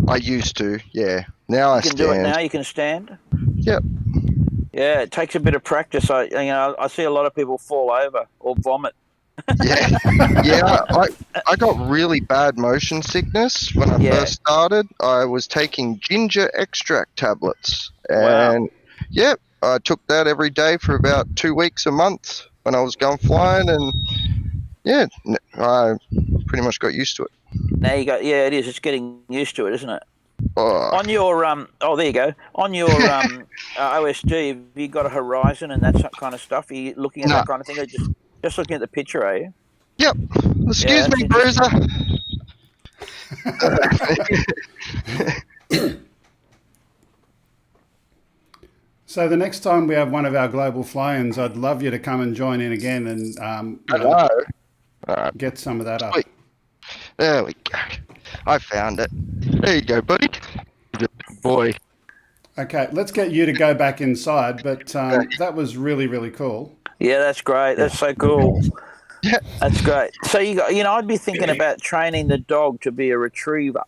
I used to, yeah. Now I stand. You can do it now. You can stand. Yep. Yeah, it takes a bit of practice. I see a lot of people fall over or vomit. Yeah, yeah. I got really bad motion sickness when I first started. I was taking ginger extract tablets, and yep, I took that every day for about 2 weeks a month when I was going flying, and yeah, I pretty much got used to it. Now you got it is. It's getting used to it, isn't it? Oh. On your there you go. On your OSD, have you got a horizon and that kind of stuff? Are you looking at that kind of thing, or just looking at the picture? Are you? Yep. Excuse me, Bruiser. So the next time we have one of our global fly-ins, I'd love you to come and join in again and get some of that up. Sweet. There we go. I found it. There you go, buddy. Good boy. Okay, let's get you to go back inside, but that was really, really cool. Yeah, that's great. That's so cool. Yeah. That's great. So I'd be thinking about training the dog to be a retriever.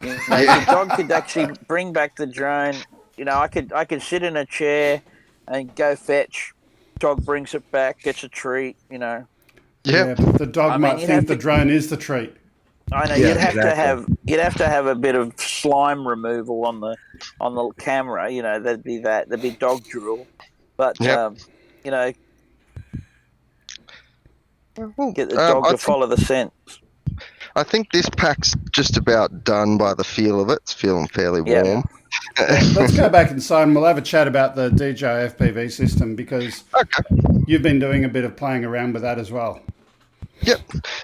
The dog could actually bring back the drone. I could sit in a chair and go fetch. Dog brings it back, gets a treat. Yeah, but the dog might think the drone is the treat. I know you'd have to have a bit of slime removal on the camera. There'd be dog drool, but get the dog to follow the scent. I think this pack's just about done by the feel of it. It's feeling fairly warm. Let's go back inside and we'll have a chat about the DJI FPV system because you've been doing a bit of playing around with that as well. Yep.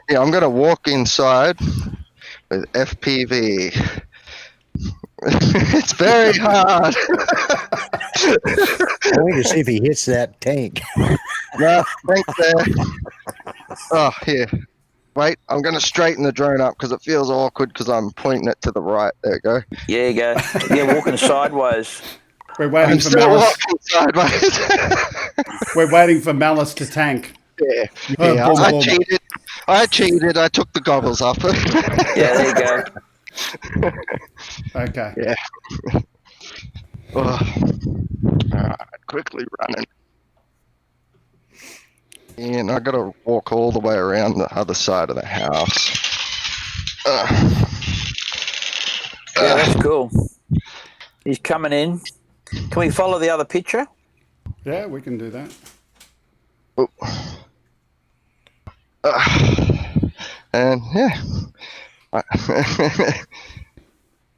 Yeah, I'm going to walk inside with FPV. It's very hard. I'm waiting to see if he hits that tank. No, thanks there. Oh, here. Wait, I'm going to straighten the drone up because it feels awkward because I'm pointing it to the right. There you go. Yeah, you go. Yeah, walking sideways. We're waiting for Malus. Walking sideways. We're waiting for Malus to tank. Yeah. I cheated. I took the goggles off. Yeah, there you go. Okay. Yeah. All right, quickly running. And I got to walk all the way around the other side of the house. Yeah, that's cool. He's coming in. Can we follow the other picture? Yeah, we can do that. Oh. And yeah,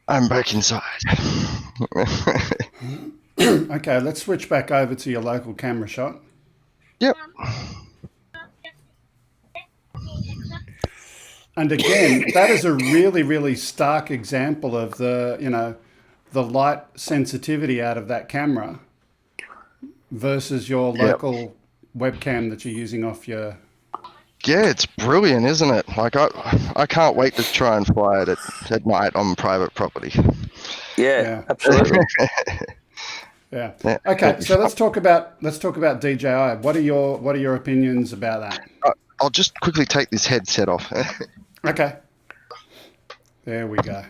I'm back inside. Okay, let's switch back over to your local camera shot. Yep. And again, that is a really, really stark example of the light sensitivity out of that camera versus your local webcam that you're using off your... Yeah, it's brilliant, isn't it? Like I can't wait to try and fly it at night on private property. Yeah. Absolutely. Yeah. Okay, so let's talk about DJI. What are your opinions about that? I'll just quickly take this headset off. Okay. There we go.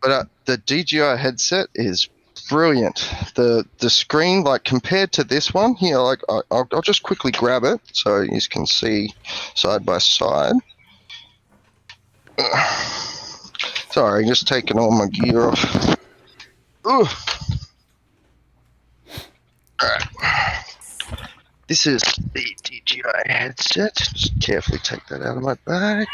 But the DJI headset is brilliant. The screen, like compared to this one here, like I'll just quickly grab it so you can see side by side. Sorry, just taking all my gear off. Ooh. Alright. This is the DJI headset. Just carefully take that out of my bag.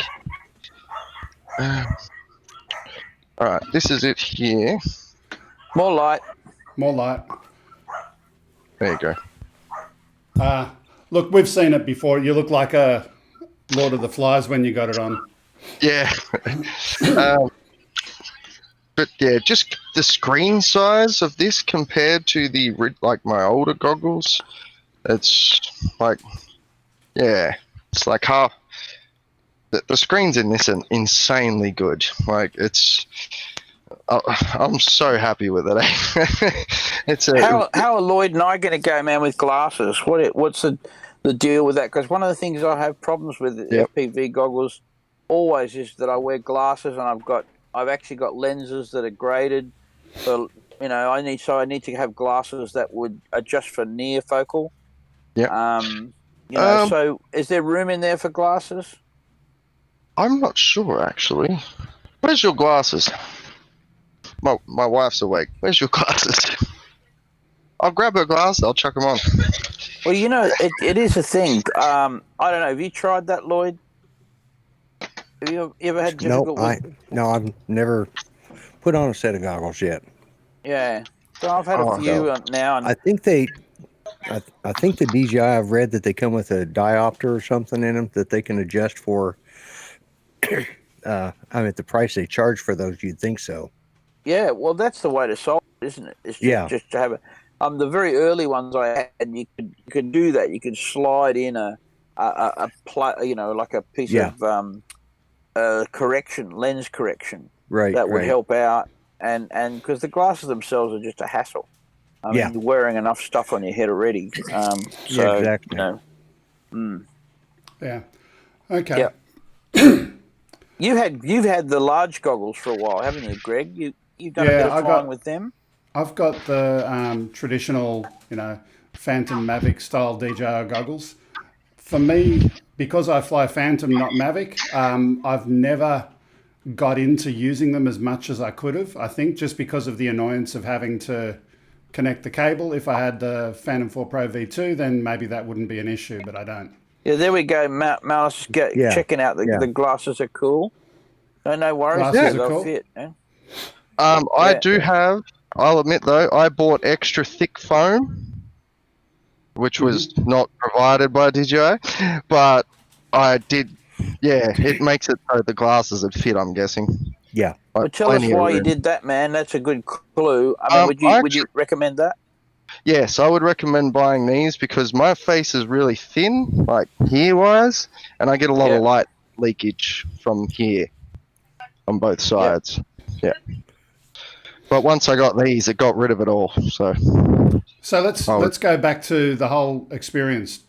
Alright, this is it here. More light. There you go. Look, we've seen it before. You look like a Lord of the Flies when you got it on. Yeah. But yeah, just the screen size of this compared to my older goggles, it's like, yeah, it's like half. The screens in this are insanely good. Like I'm so happy with it. How are Lloyd and I going to go, man, with glasses? What's the deal with that? Because one of the things I have problems with FPV goggles always is that I wear glasses and I've actually got lenses that are graded. So I need to have glasses that would adjust for near focal. Yeah. So is there room in there for glasses? I'm not sure actually. Where's your glasses? My wife's awake. Where's your glasses? I'll grab her glasses. I'll chuck them on. Well, it is a thing. I don't know. Have you tried that, Lloyd? Have you ever had difficulty? No, I've never put on a set of goggles yet. Yeah. So I've had a few now. And I think the DJI, I've read that they come with a diopter or something in them that they can adjust for. At the price they charge for those, you'd think so. Yeah, well, that's the way to solve it, isn't it? It's just to have The very early ones I had, you could do that. You could slide in a like a piece of lens correction. Right. That would help out, and because the glasses themselves are just a hassle. I mean, you're wearing enough stuff on your head already. So, exactly. Yeah. Okay. Yeah. You've had the large goggles for a while, haven't you, Greg? You've done a bit of flying with them. I've got the traditional, Phantom Mavic style DJI goggles. For me, because I fly Phantom, not Mavic, I've never got into using them as much as I could have. I think just because of the annoyance of having to connect the cable. If I had the Phantom 4 Pro V2, then maybe that wouldn't be an issue, but I don't. Yeah, there we go. Malus checking out the glasses are cool. No worries. Glasses are cool. Fit, eh? I do have. I'll admit though, I bought extra thick foam, which was not provided by DJI, but I did. Yeah, it makes it so the glasses would fit. I'm guessing. Yeah. But tell us why you did that, man. That's a good clue. I mean, would you recommend that? Yes, I would recommend buying these because my face is really thin, like here-wise, and I get a lot of light leakage from here on both sides. Yeah. But once I got these, it got rid of it all. So let's go back to the whole experience.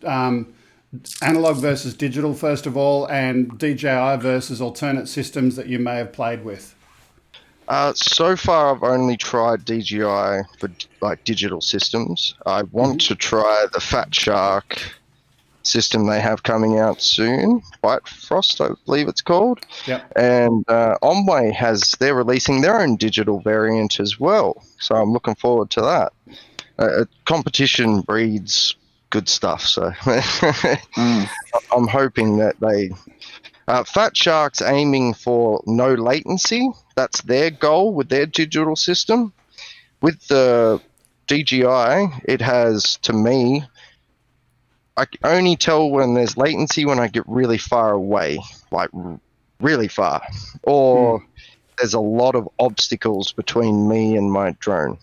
Analog versus digital, first of all, and DJI versus alternate systems that you may have played with. So far, I've only tried DJI for digital systems. I want to try the Fat Shark system they have coming out soon. White Frost, I believe it's called. Yep. And Omway they're releasing their own digital variant as well. So I'm looking forward to that. Competition breeds good stuff. So I'm hoping that they... Fat Shark's aiming for no latency. That's their goal with their digital system. With the DJI, it has, to me, I can only tell when there's latency when I get really far away, like really far, or there's a lot of obstacles between me and my drone.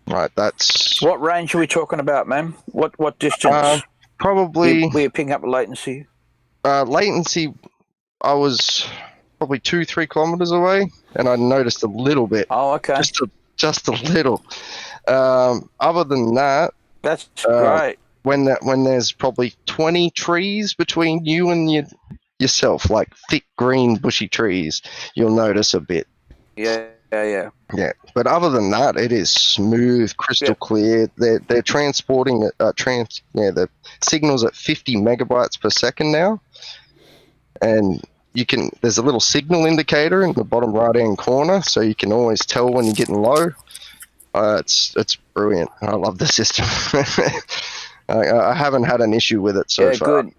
Right, that's... What range are we talking about, man? What distance? Probably... We're picking up latency. Latency... I was probably 2-3 kilometers away, and I noticed a little bit. Oh, okay. Just a little. Other than that, that's great. When there's probably 20 trees between you and yourself, like thick green bushy trees, you'll notice a bit. Yeah. But other than that, it is smooth, crystal clear. They're transporting the signals at 50 megabytes per second now, and there's a little signal indicator in the bottom right hand corner, so you can always tell when you're getting low. It's brilliant. I love the system. I haven't had an issue with it so far. Good.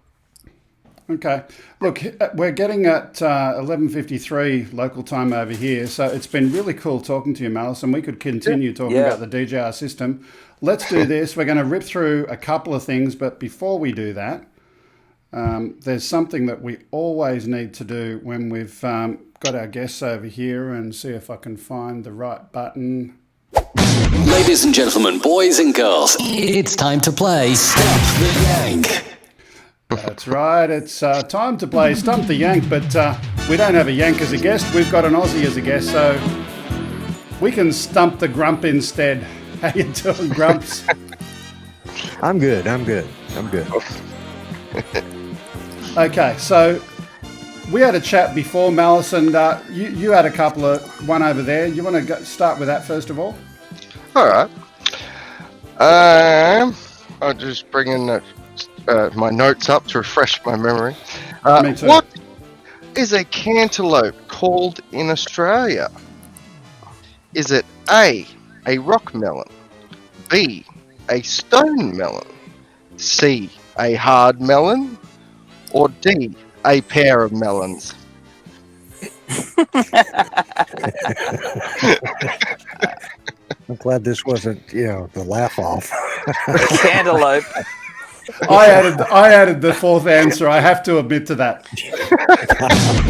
Okay. Look, we're getting at 11:53 local time over here, so it's been really cool talking to you, Malus, and we could continue talking about the DJI system. Let's do this. We're going to rip through a couple of things, but before we do that, there's something that we always need to do when we've got our guests over here, and see if I can find the right button. Ladies and gentlemen, boys and girls, it's time to play Stump the Yank. That's right, it's time to play Stump the Yank, but we don't have a Yank as a guest, we've got an Aussie as a guest, so we can stump the Grump instead. How you doing, Grumps? I'm good. Okay, so we had a chat before, Malus, and you had a couple of one over there. You want to start with that first of all? All right. I'll just bring in my notes up to refresh my memory. Me too. What is a cantaloupe called in Australia? Is it A, rock melon, B, a stone melon, C, a hard melon, or D, a pair of melons? I'm glad this wasn't, the laugh off. Cantaloupe. I added the fourth answer. I have to admit to that.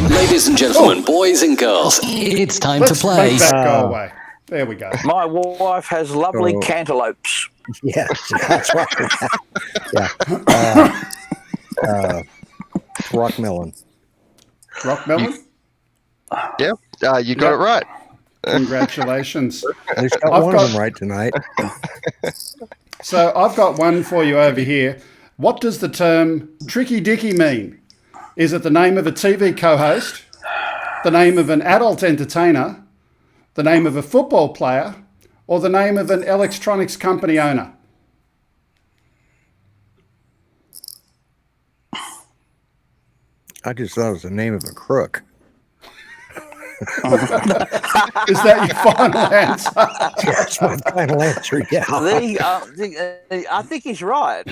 Ladies and gentlemen, boys and girls, it's time to play. Let's make that go away. There we go. My wife has lovely cantaloupes. Yeah, that's right. Yeah. Rockmelon. Rockmelon? Yep, you got it right. Congratulations. At least got one of them right tonight. So I've got one for you over here. What does the term Tricky Dicky mean? Is it the name of a TV co-host, the name of an adult entertainer, the name of a football player, or the name of an electronics company owner? I just thought it was the name of a crook. Is that your final answer? That's my final answer. Yeah. I think he's right.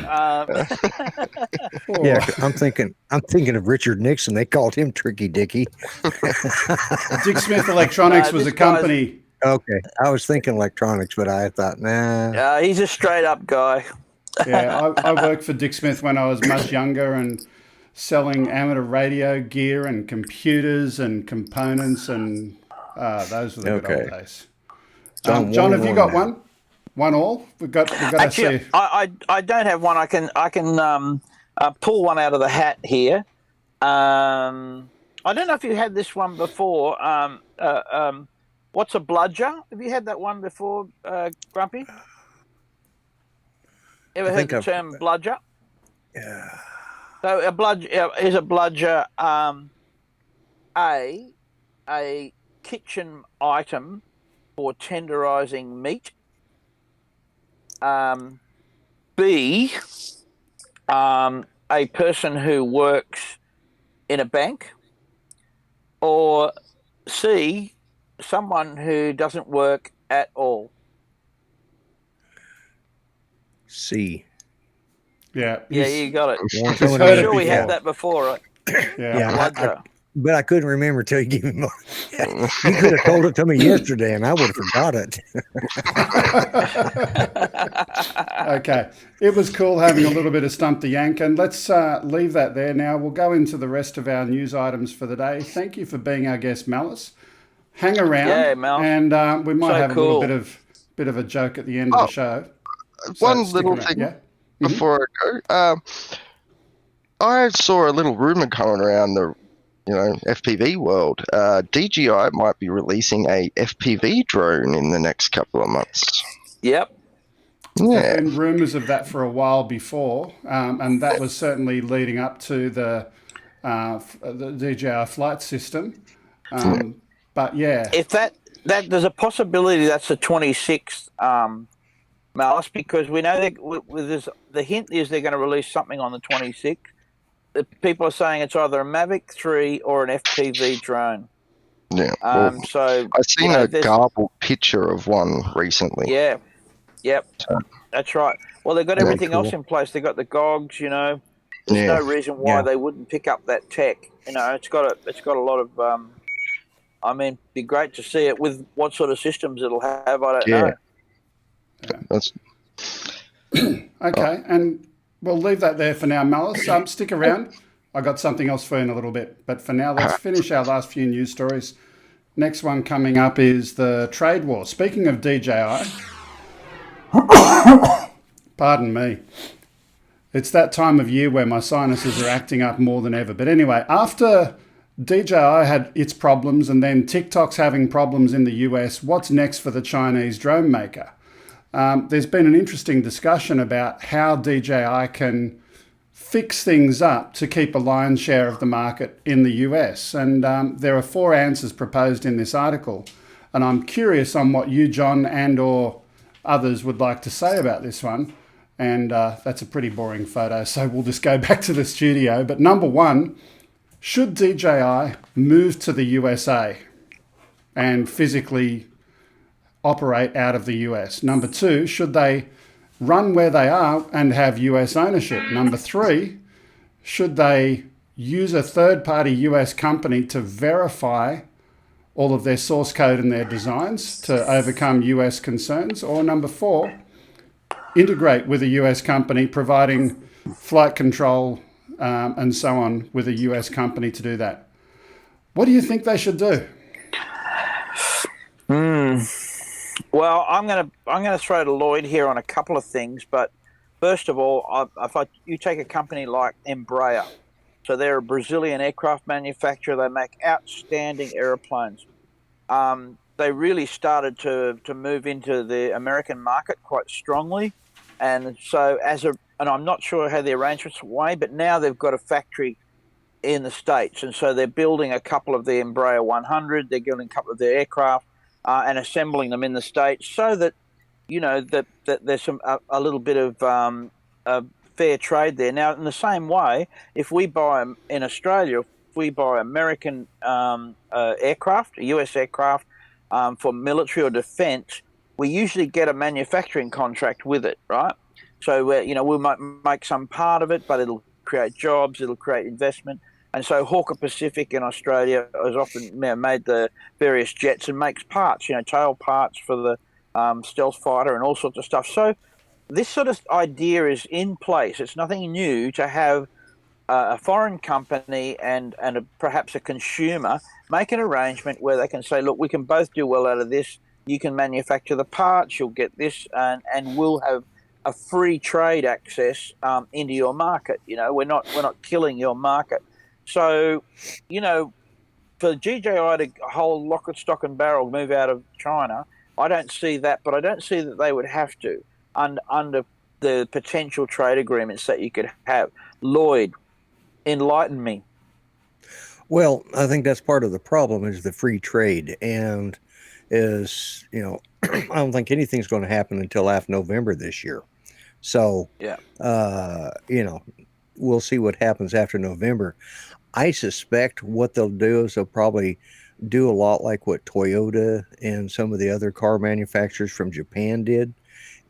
Yeah, I'm thinking of Richard Nixon. They called him Tricky Dicky. Dick Smith Electronics was a company. Okay, I was thinking electronics, but I thought, nah. He's a straight up guy. Yeah, I worked for Dick Smith when I was much younger and selling amateur radio gear and computers and components, and those were the good old days. John, have you got one? One all? We've got Actually, to see. I don't have one. I can pull one out of the hat here. I don't know if you had this one before. What's a bludger? Have you had that one before, Grumpy? Ever heard the term bludger? Yeah. So a bludger is a bludger a kitchen item for tenderizing meat. B, a person who works in a bank. Or C, someone who doesn't work at all. C. Yeah, you got it. I'm sure we had that before, right? Yeah, but I couldn't remember till you gave me more. You could have told it to me yesterday, and I would have forgot it. Okay, it was cool having a little bit of Stump the Yank, and let's leave that there now. We'll go into the rest of our news items for the day. Thank you for being our guest, Malus. Hang around, Malus. And we might have cool. a little bit of a joke at the end of the show. One little thing. Yeah? Before I go, I saw a little rumor going around the, FPV world. DJI might be releasing a FPV drone in the next couple of months. Yep. There Yeah. have been rumours of that for a while before, and that was certainly leading up to the DJI flight system. But yeah, If that there's a possibility that's the 26th. Malus, because we know that with this, the hint is they're going to release something on the 26th. The people are saying it's either a Mavic 3 or an FPV drone. Yeah. So I've seen a garbled picture of one recently. Yeah. Yep. That's right. Well, they've got everything else cool. in place. They've got the GOGs. There's no reason why they wouldn't pick up that tech. It's got a lot of. Be great to see it with what sort of systems it'll have. I don't know. That's okay, and we'll leave that there for now, Malus. Stick around. I got something else for you in a little bit, but for now, let's finish our last few news stories. Next one coming up is the trade war. Speaking of DJI, pardon me, it's that time of year where my sinuses are acting up more than ever. But anyway, after DJI had its problems and then TikTok's having problems in the US, what's next for the Chinese drone maker? There's been an interesting discussion about how DJI can fix things up to keep a lion's share of the market in the US. And there are 4 answers proposed in this article. And I'm curious on what you, John, and or others would like to say about this one. And that's a pretty boring photo, so we'll just go back to the studio. But number 1, should DJI move to the USA and physically operate out of the US? Number 2, should they run where they are and have US ownership? Number 3, should they use a third-party US company to verify all of their source code and their designs to overcome US concerns? Or number 4, integrate with a US company providing flight control and so on with a US company to do that? What do you think they should do? Well, I'm gonna throw to Lloyd here on a couple of things, but first of all, you take a company like Embraer, so they're a Brazilian aircraft manufacturer. They make outstanding airplanes. They really started to move into the American market quite strongly, and so and I'm not sure how the arrangements way, but now they've got a factory in the States, and so they're building a couple of the Embraer 100. They're building a couple of their aircraft and assembling them in the States, so that that there's a little bit of fair trade there. Now, in the same way, if we buy in Australia, if we buy American aircraft, US aircraft for military or defence, we usually get a manufacturing contract with it, right? So we might make some part of it, but it'll create jobs, it'll create investment. And so Hawker Pacific in Australia has often made the various jets and makes parts, tail parts for the stealth fighter and all sorts of stuff. So this sort of idea is in place. It's nothing new to have a foreign company and perhaps a consumer make an arrangement where they can say, look, we can both do well out of this. You can manufacture the parts, you'll get this, and we'll have a free trade access into your market. We're not killing your market. So, for DJI to whole lock, stock and barrel move out of China, I don't see that, but I don't see that they would have to under the potential trade agreements that you could have. Lloyd, enlighten me. Well, I think that's part of the problem is the free trade, and I don't think anything's going to happen until after November this year. So, yeah, we'll see what happens after November. I suspect what they'll do is they'll probably do a lot like what Toyota and some of the other car manufacturers from Japan did,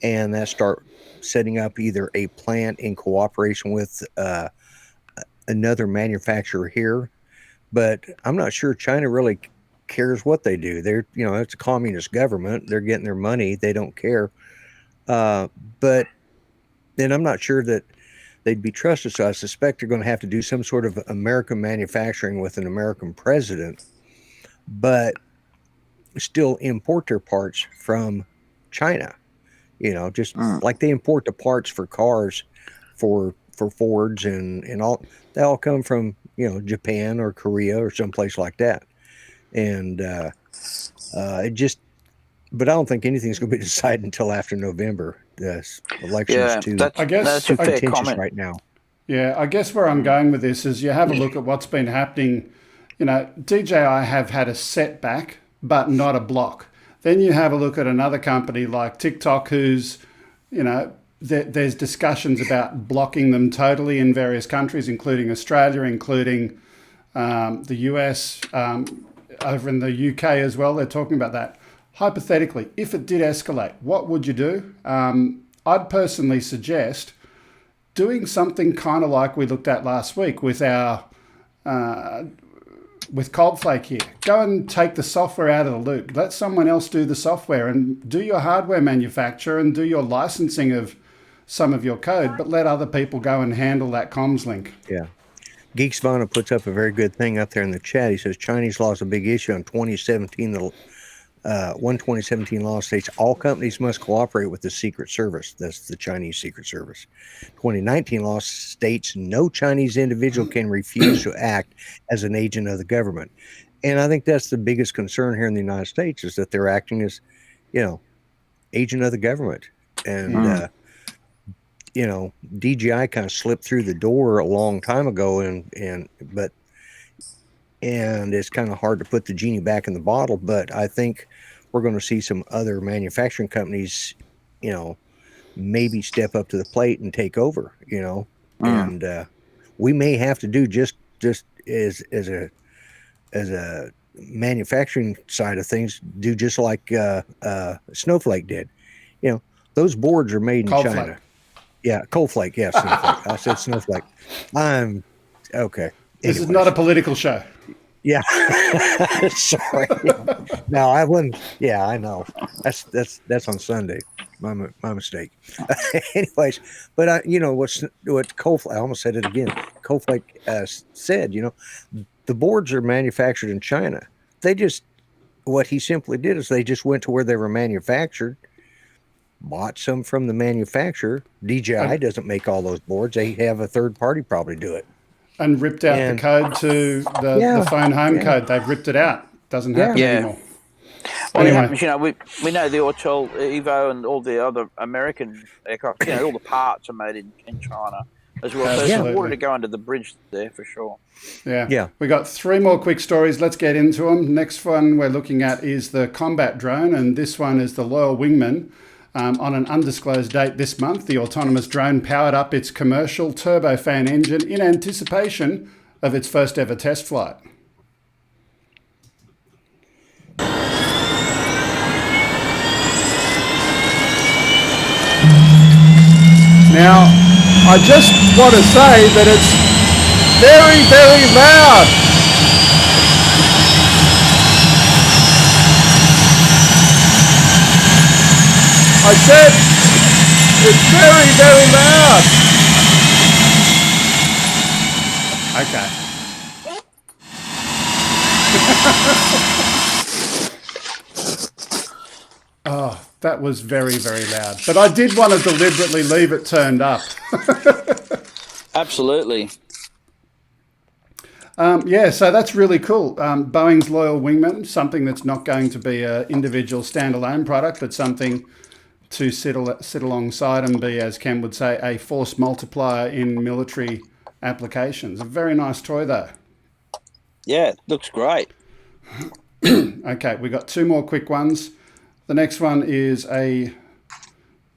and that start setting up either a plant in cooperation with another manufacturer here. But I'm not sure China really cares what they do. They're, it's a communist government. They're getting their money. They don't care. But then I'm not sure that they'd be trusted. So I suspect they're going to have to do some sort of American manufacturing with an American president, but still import their parts from China. Just like they import the parts for cars for Fords and all. They all come from Japan or Korea or someplace like that. And but I don't think anything's going to be decided until after November. The election's too contentious right now. Yeah, I guess where I'm going with this is you have a look at what's been happening. DJI have had a setback, but not a block. Then you have a look at another company like TikTok, who's, there's discussions about blocking them totally in various countries, including Australia, including the US, over in the UK as well. They're talking about that. Hypothetically, if it did escalate, what would you do? I'd personally suggest doing something kind of like we looked at last week with our with Coldflake here. Go and take the software out of the loop. Let someone else do the software and do your hardware manufacture and do your licensing of some of your code, but let other people go and handle that comms link. Yeah. Geeksvana puts up a very good thing up there in the chat. He says Chinese law is a big issue. In 2017, one 2017 law states all companies must cooperate with the Secret Service. That's the Chinese Secret Service. 2019 law states no Chinese individual can refuse to act as an agent of the government. And I think that's the biggest concern here in the United States is that they're acting as, agent of the government. And, DJI kind of slipped through the door a long time ago, and it's kind of hard to put the genie back in the bottle. But I think we're going to see some other manufacturing companies, maybe step up to the plate and take over, and we may have to do just as a manufacturing side of things, do just like Snowflake did. Those boards are made in China. Yeah, Coldflake. Yeah, Snowflake. I said Snowflake. I'm okay. This is not a political show. Yeah. Sorry. No, I wouldn't. Yeah, I know. That's on Sunday. My mistake. Anyways, but what Coldflake, I almost said it again. Coldflake said, the boards are manufactured in China. They just what he simply did is they just went to where they were manufactured, bought some from the manufacturer. DJI doesn't make all those boards. They have a third party probably do it. And ripped out the code to the phone home code. They've ripped it out. Doesn't happen anymore. Well, it happens, we know the Autel Evo and all the other American aircraft, all the parts are made in China as well. So there's water to go under the bridge there for sure. Yeah. We got 3 more quick stories. Let's get into them. Next one we're looking at is the combat drone, and this one is the Loyal Wingman. On an undisclosed date this month, the autonomous drone powered up its commercial turbofan engine in anticipation of its first ever test flight. Now, I just want to say that it's very, very loud. I said it's very, very loud. Okay. Oh, that was very, very loud. But I did want to deliberately leave it turned up. Absolutely. So that's really cool. Boeing's Loyal Wingman, something that's not going to be an individual standalone product, but something to sit alongside and be, as Ken would say, a force multiplier in military applications. A very nice toy, though. Yeah, it looks great. Okay, we got 2 more quick ones. The next one is a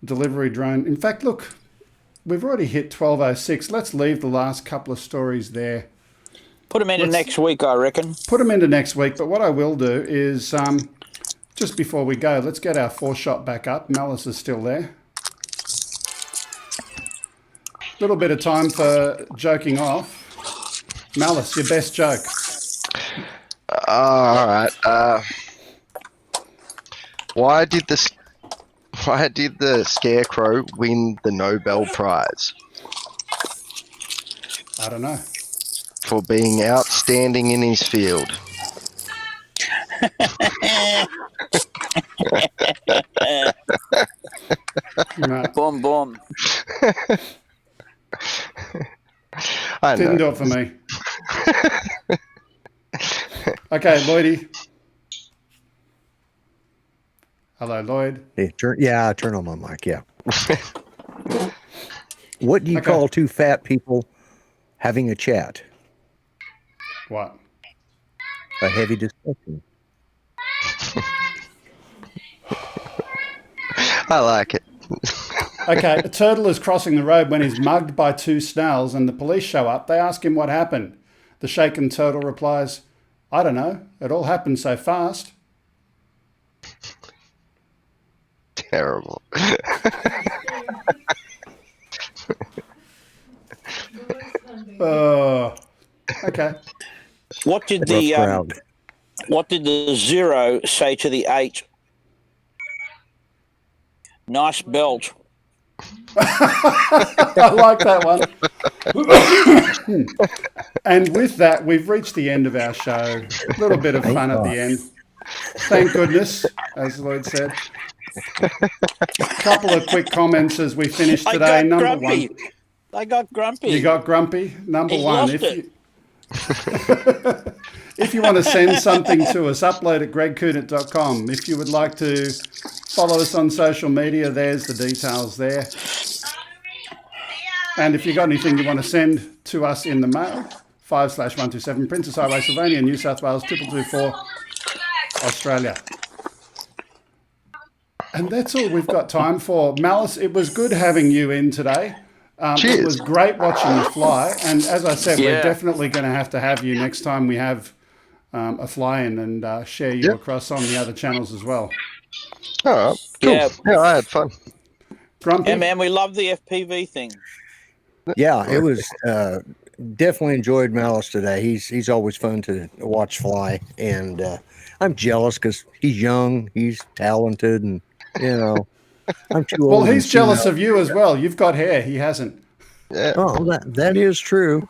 delivery drone. In fact, look, we've already hit 12:06. Let's leave the last couple of stories there. Put them into next week, I reckon. Put them into next week, but what I will do is, just before we go, let's get our 4-shot back up. Malus is still there. Little bit of time for joking off. Malus, your best joke. All right. Why did the Scarecrow win the Nobel Prize? I don't know. For being outstanding in his field. No. Boom, boom. Didn't do it for me. Okay, Lloydie. Hello, Lloyd. Hey, turn on my mic, yeah. What do you call 2 fat people having a chat? What? A heavy discussion. I like it. Okay, a turtle is crossing the road when he's mugged by 2 snails and the police show up. They ask him what happened. The shaken turtle replies, I don't know. It all happened so fast. Terrible. Okay. What did the 0 say to the 8? Nice belt. I like that one. And with that, we've reached the end of our show. A little bit of fun at the end. Thank goodness, as Lloyd said. A couple of quick comments as we finish today. Number 1. I got grumpy. You got grumpy? Number 1. If you want to send something to us, upload at gregkuhnert.com. If you would like to follow us on social media, there's the details there. And if you've got anything you want to send to us in the mail, 5/127 Princess Highway, Sylvania, New South Wales, 2224, Australia. And that's all we've got time for. Malus, it was good having you in today. It was great watching you fly. And as I said, we're definitely going to have you next time we have a fly-in and share you across on the other channels as well. All right, cool. Yeah, I had fun. Grumpy? Yeah, man, we love the FPV thing. Yeah, it was definitely enjoyed Malus today. He's always fun to watch fly, and I'm jealous because he's young, he's talented, and I'm too old. Well, he's jealous of you as well. You've got hair, he hasn't. Yeah. Oh, that is true.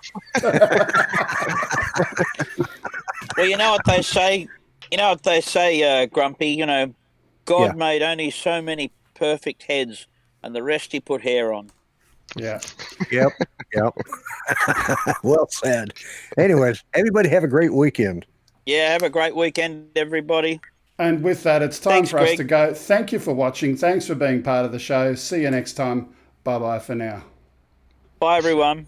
Well, you know what they say, You know what they say, Grumpy? You know, God Yeah. made only so many perfect heads, and the rest he put hair on. Yeah. Yep. Well said. Anyways, everybody have a great weekend. Yeah, have a great weekend, everybody. And with that, it's time Thanks, for us Greg. to go. Thank you for watching. Thanks for being part of the show. See you next time. Bye-bye for now. Bye, everyone.